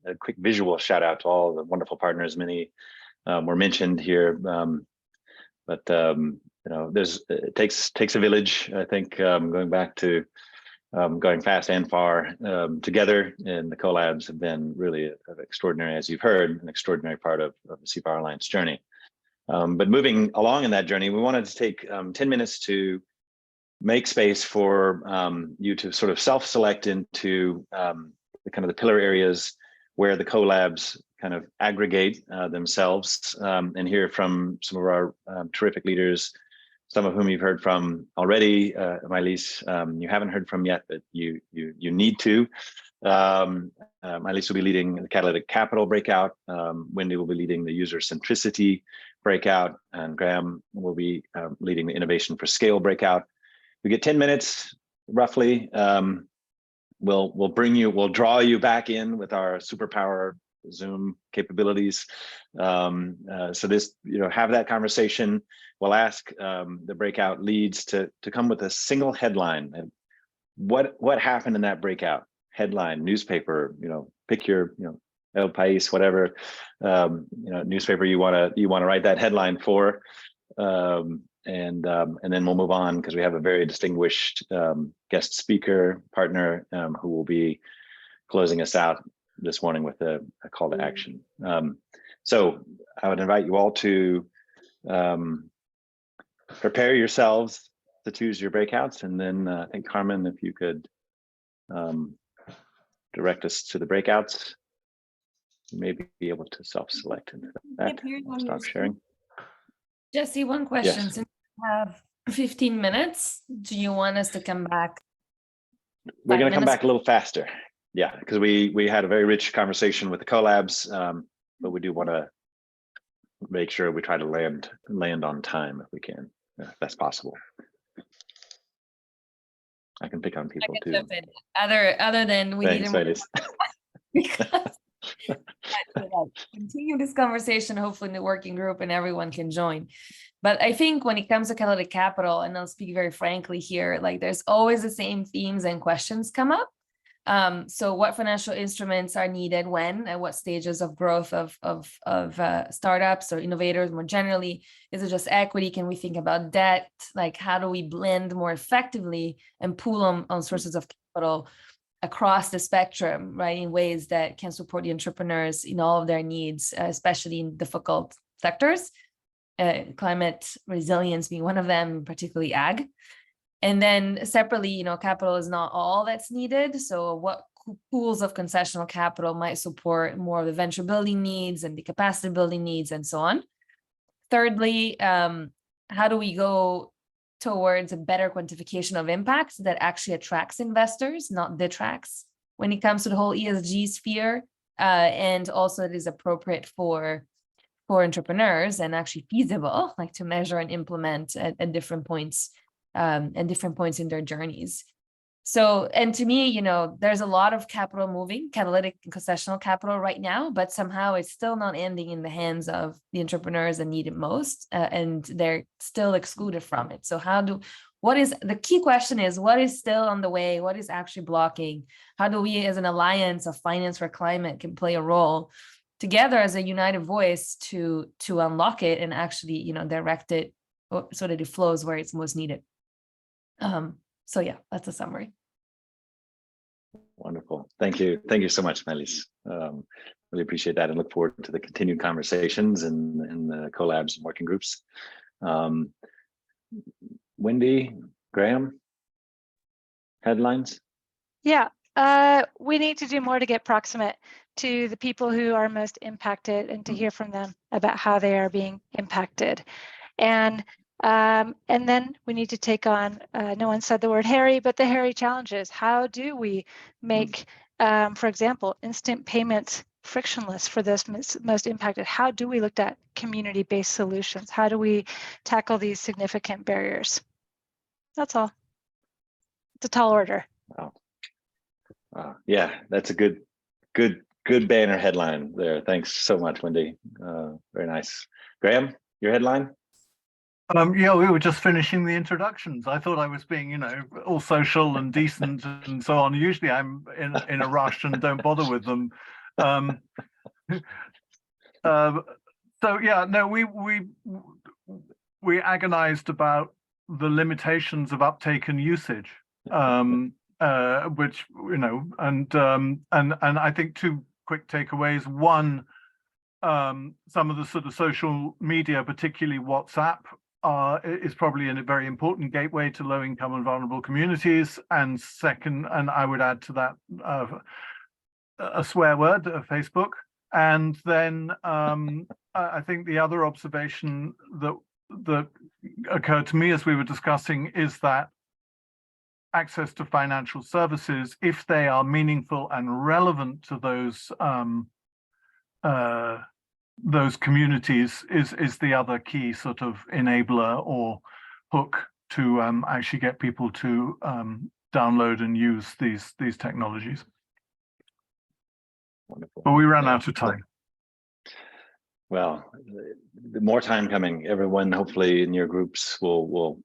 a quick visual shout out to all the wonderful partners. Many were mentioned here, but you know, it takes a village. I think going back to going fast and far together, and the collabs have been really extraordinary, as you've heard, an extraordinary part of the CIFAR Alliance journey. But moving along in that journey, we wanted to take 10 minutes to make space for you to sort of self-select into the kind of the pillar areas where the collabs kind of aggregate themselves and hear from some of our terrific leaders, some of whom you've heard from already. Maëlys, you haven't heard from yet, but you need to. Maëlys will be leading the Catalytic Capital breakout. Wendy will be leading the user centricity breakout, and Graham will be leading the Innovation for Scale breakout. We get 10 minutes. roughly. We'll draw you back in with our superpower Zoom capabilities. So this, have that conversation. We'll ask the breakout leads to come with a single headline. And what happened in that breakout? Headline, newspaper, pick your, El País, whatever, newspaper you want to write that headline for. And then we'll move on because we have a very distinguished guest speaker partner who will be closing us out this morning with a call to action. So I would invite you all to prepare yourselves to choose your breakouts, and then I think Carmen, if you could direct us to the breakouts, you may be able to self-select into that. I'll stop sharing. Jesse, one question. Yes. Since we have 15 minutes, do you want us to come back? We're going to come back a little faster. Yeah, because we had a very rich conversation with the collabs, but we do want to make sure we try to land on time if we can, if that's possible. I can pick on people too. Other than we Thanks, need because continue this conversation, hopefully in the working group and everyone can join. But I think when it comes to catalytic capital, and I'll speak very frankly here, like there's always the same themes and questions come up. So what financial instruments are needed when, at what stages of growth of startups or innovators more generally? Is it just equity? Can we think about debt? Like how do we blend more effectively and pool on sources of capital across the spectrum, right, in ways that can support the entrepreneurs in all of their needs, especially in difficult sectors, climate resilience being one of them, particularly ag. And then separately, capital is not all that's needed. So what pools of concessional capital might support more of the venture building needs and the capacity building needs and so on. Thirdly, how do we go towards a better quantification of impact that actually attracts investors, not detracts, when it comes to the whole ESG sphere, and also it is appropriate for entrepreneurs and actually feasible, like to measure and implement at different points and different points in their journeys. So, and to me, there's a lot of capital moving, catalytic and concessional capital right now, but somehow it's still not ending in the hands of the entrepreneurs that need it most, and they're still excluded from it. So what is the key question is, what is still on the way? What is actually blocking? How do we as an alliance of finance for climate can play a role together as a united voice to unlock it and actually, direct it so that it flows where it's most needed? So yeah, that's a summary. Wonderful. Thank you. Thank you so much, Melis. Really appreciate that and look forward to the continued conversations and the collabs and working groups. Wendy, Graham, headlines? Yeah, we need to do more to get proximate to the people who are most impacted and to hear from them about how they are being impacted. And then we need to take on, no one said the word hairy, but the hairy challenges. How do we make, for example, instant payments frictionless for those most impacted? How do we look at community-based solutions? How do we tackle these significant barriers? That's all. It's a tall order. Wow. Yeah, that's a good banner headline there. Thanks so much, Wendy. Very nice. Graham, your headline? Yeah, we were just finishing the introductions. I thought I was being, all social and decent and so on. Usually I'm in a rush and don't bother with them. So yeah, no, we agonized about the limitations of uptake and usage, which and I think two quick takeaways. One, some of the sort of social media, particularly WhatsApp, is probably a very important gateway to low-income and vulnerable communities. And second, and I would add to that a swear word, Facebook. And then I think the other observation that occurred to me as we were discussing is that access to financial services, if they are meaningful and relevant to those communities, is the other key sort of enabler or hook to actually get people to download and use these technologies. Wonderful. But we ran out of time. Well, the more time coming. Everyone, hopefully, in your groups will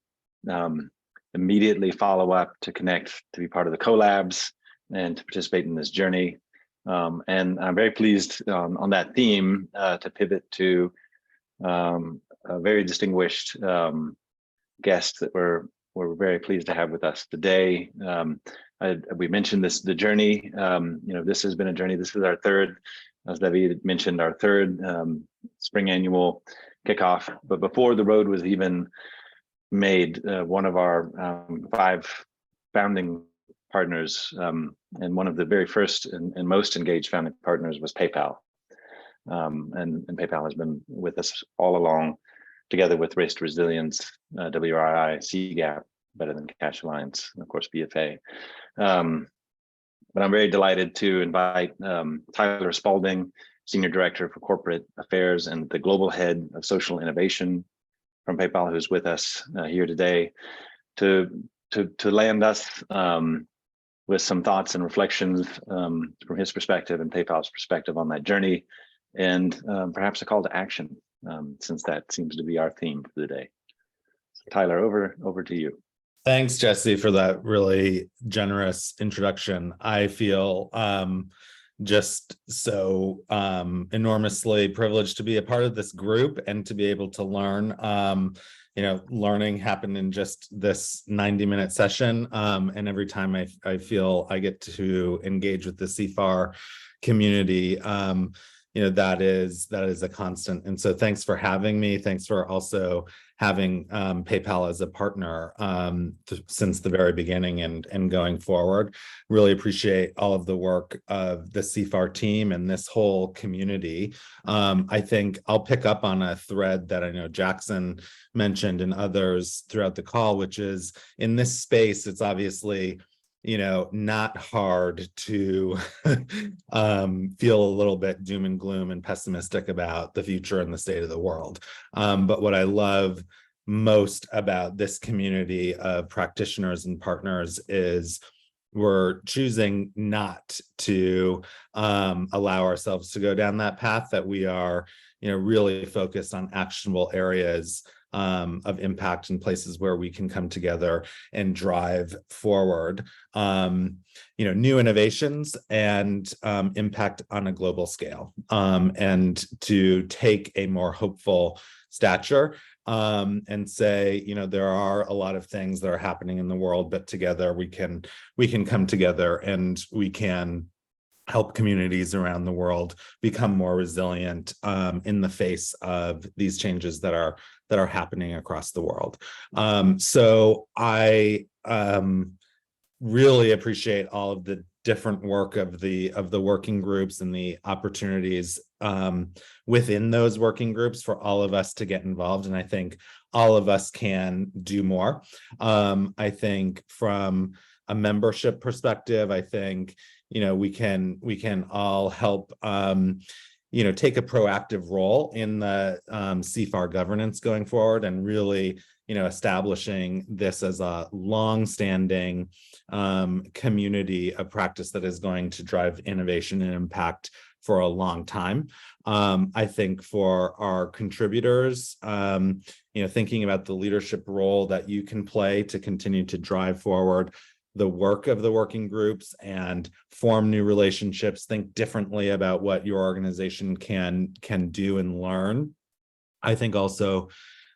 immediately follow up to connect, to be part of the collabs, and to participate in this journey. And I'm very pleased on that theme to pivot to a very distinguished guest that we're very pleased to have with us today. We mentioned the journey. This has been a journey. This is our third, as David mentioned, our third spring annual kickoff. But before the road was even made, one of our 5 founding partners and one of the very first and most engaged founding partners was PayPal. And PayPal has been with us all along, together with Race to Resilience, WRI, CGAP, Better Than Cash Alliance, and of course, BFA. But I'm very delighted to invite Tyler Spalding, Senior Director for Corporate Affairs and the Global Head of Social Innovation from PayPal, who's with us here today, to land us with some thoughts and reflections from his perspective and PayPal's perspective on that journey, and perhaps a call to action, since that seems to be our theme for the day. Tyler, over to you. Thanks, Jesse, for that really generous introduction. I feel just so enormously privileged to be a part of this group and to be able to learn. Learning happened in just this 90-minute session, and every time I feel I get to engage with the CIFAR community, that is a constant. And so thanks for having me. Thanks for also having PayPal as a partner since the very beginning and going forward. Really appreciate all of the work of the CIFAR team and this whole community. I think I'll pick up on a thread that I know Jackson mentioned and others throughout the call, which is in this space, it's obviously not hard to feel a little bit doom and gloom and pessimistic about the future and the state of the world. But what I love most about this community of practitioners and partners is we're choosing not to allow ourselves to go down that path, that we are really focused on actionable areas of impact in places where we can come together and drive forward, new innovations and impact on a global scale, and to take a more hopeful stature and say, there are a lot of things that are happening in the world, but together we can come together and we can help communities around the world become more resilient in the face of these changes that are happening across the world. So I really appreciate all of the different work of the working groups and the opportunities within those working groups for all of us to get involved. And I think all of us can do more. I think from a membership perspective, I think we can all help take a proactive role in the CIFAR governance going forward, and really establishing this as a long-standing community of practice that is going to drive innovation and impact for a long time. I think for our contributors, thinking about the leadership role that you can play to continue to drive forward the work of the working groups and form new relationships, think differently about what your organization can do and learn. I think also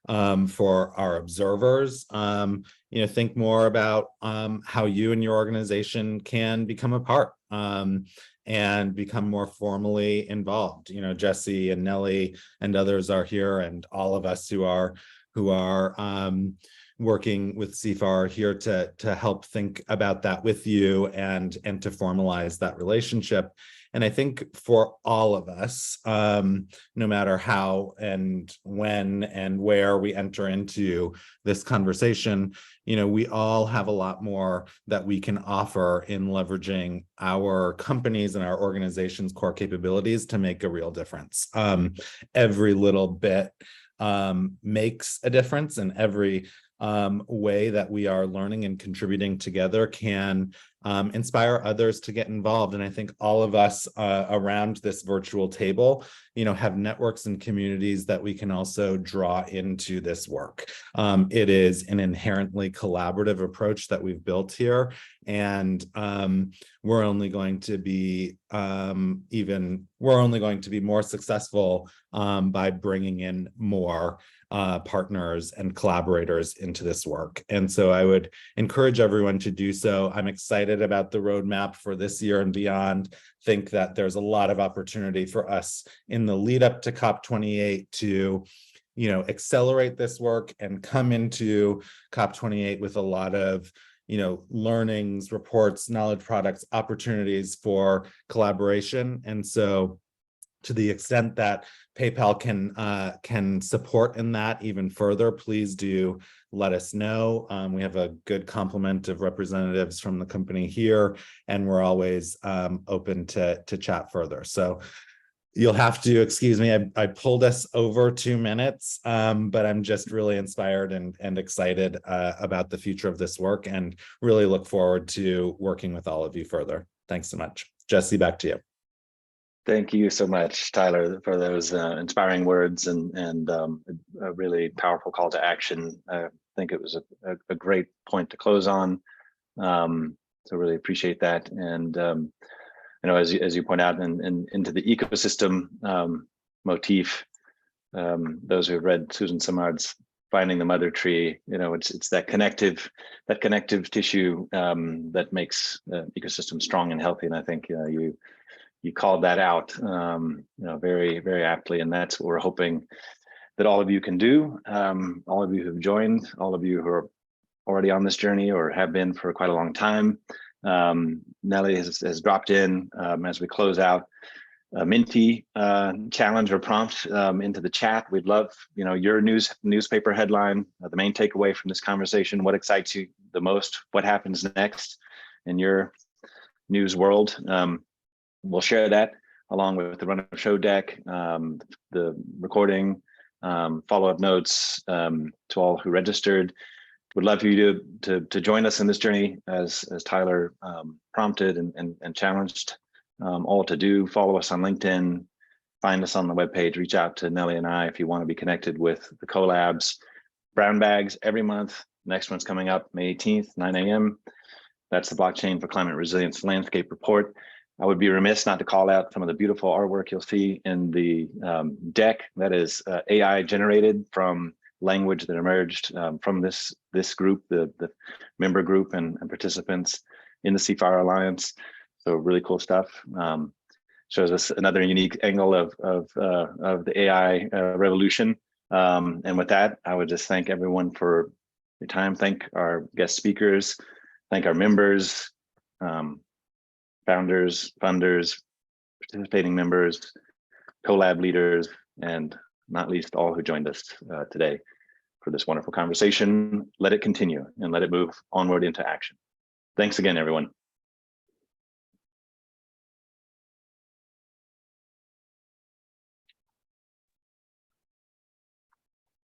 for our observers, think more about how you and your organization can become a part and become more formally involved. Jesse and Nellie and others are here, and all of us who are working with CIFAR here to help think about that with you and to formalize that relationship. And I think for all of us, no matter how and when and where we enter into this conversation, we all have a lot more that we can offer in leveraging our companies and our organization's core capabilities to make a real difference. Every little bit makes a difference, and every way that we are learning and contributing together can inspire others to get involved. And I think all of us around this virtual table, have networks and communities that we can also draw into this work. It is an inherently collaborative approach that we've built here. And we're only going to be more successful by bringing in more partners and collaborators into this work. And so I would encourage everyone to do so. I'm excited about the roadmap for this year and beyond. Think that there's a lot of opportunity for us in the lead up to COP28 to accelerate this work and come into COP28 with a lot of learnings, reports, knowledge products, opportunities for collaboration. And so to the extent that PayPal can support in that even further, please do let us know. We have a good complement of representatives from the company here, and we're always open to chat further. So you'll have to excuse me, I pulled us over 2 minutes, but I'm just really inspired and excited about the future of this work, and really look forward to working with all of you further. Thanks so much. Jesse, back to you. Thank you so much, Tyler, for those inspiring words and a really powerful call to action. I think it was a great point to close on. So really appreciate that. And as you point out, into the ecosystem motif, those who have read Susan Simard's Finding the Mother Tree, it's that connective tissue that makes ecosystem strong and healthy. And I think you called that out, very, very aptly, and that's what we're hoping that all of you can do. All of you who've joined, all of you who are already on this journey or have been for quite a long time. Nelly has dropped in as we close out a Minty challenge or prompt into the chat. We'd love, your newspaper headline, the main takeaway from this conversation. What excites you the most? What happens next in your news world? We'll share that along with the run of show deck, the recording, follow-up notes to all who registered. Would love for you to join us in this journey as Tyler prompted and challenged all to do. Follow us on LinkedIn, find us on the webpage, reach out to Nelly and I if you want to be connected with the collabs. Brown bags every month. Next one's coming up May 18th, 9 a.m. That's the Blockchain for Climate Resilience Landscape Report. I would be remiss not to call out some of the beautiful artwork you'll see in the deck. That is AI generated from language that emerged from this group, the member group and participants in the CIFAR Alliance. So really cool stuff. Shows us another unique angle of the AI revolution. And with that, I would just thank everyone for your time. Thank our guest speakers, thank our members, founders, funders, participating members, collab leaders, and not least all who joined us today for this wonderful conversation. Let it continue and let it move onward into action. Thanks again, everyone.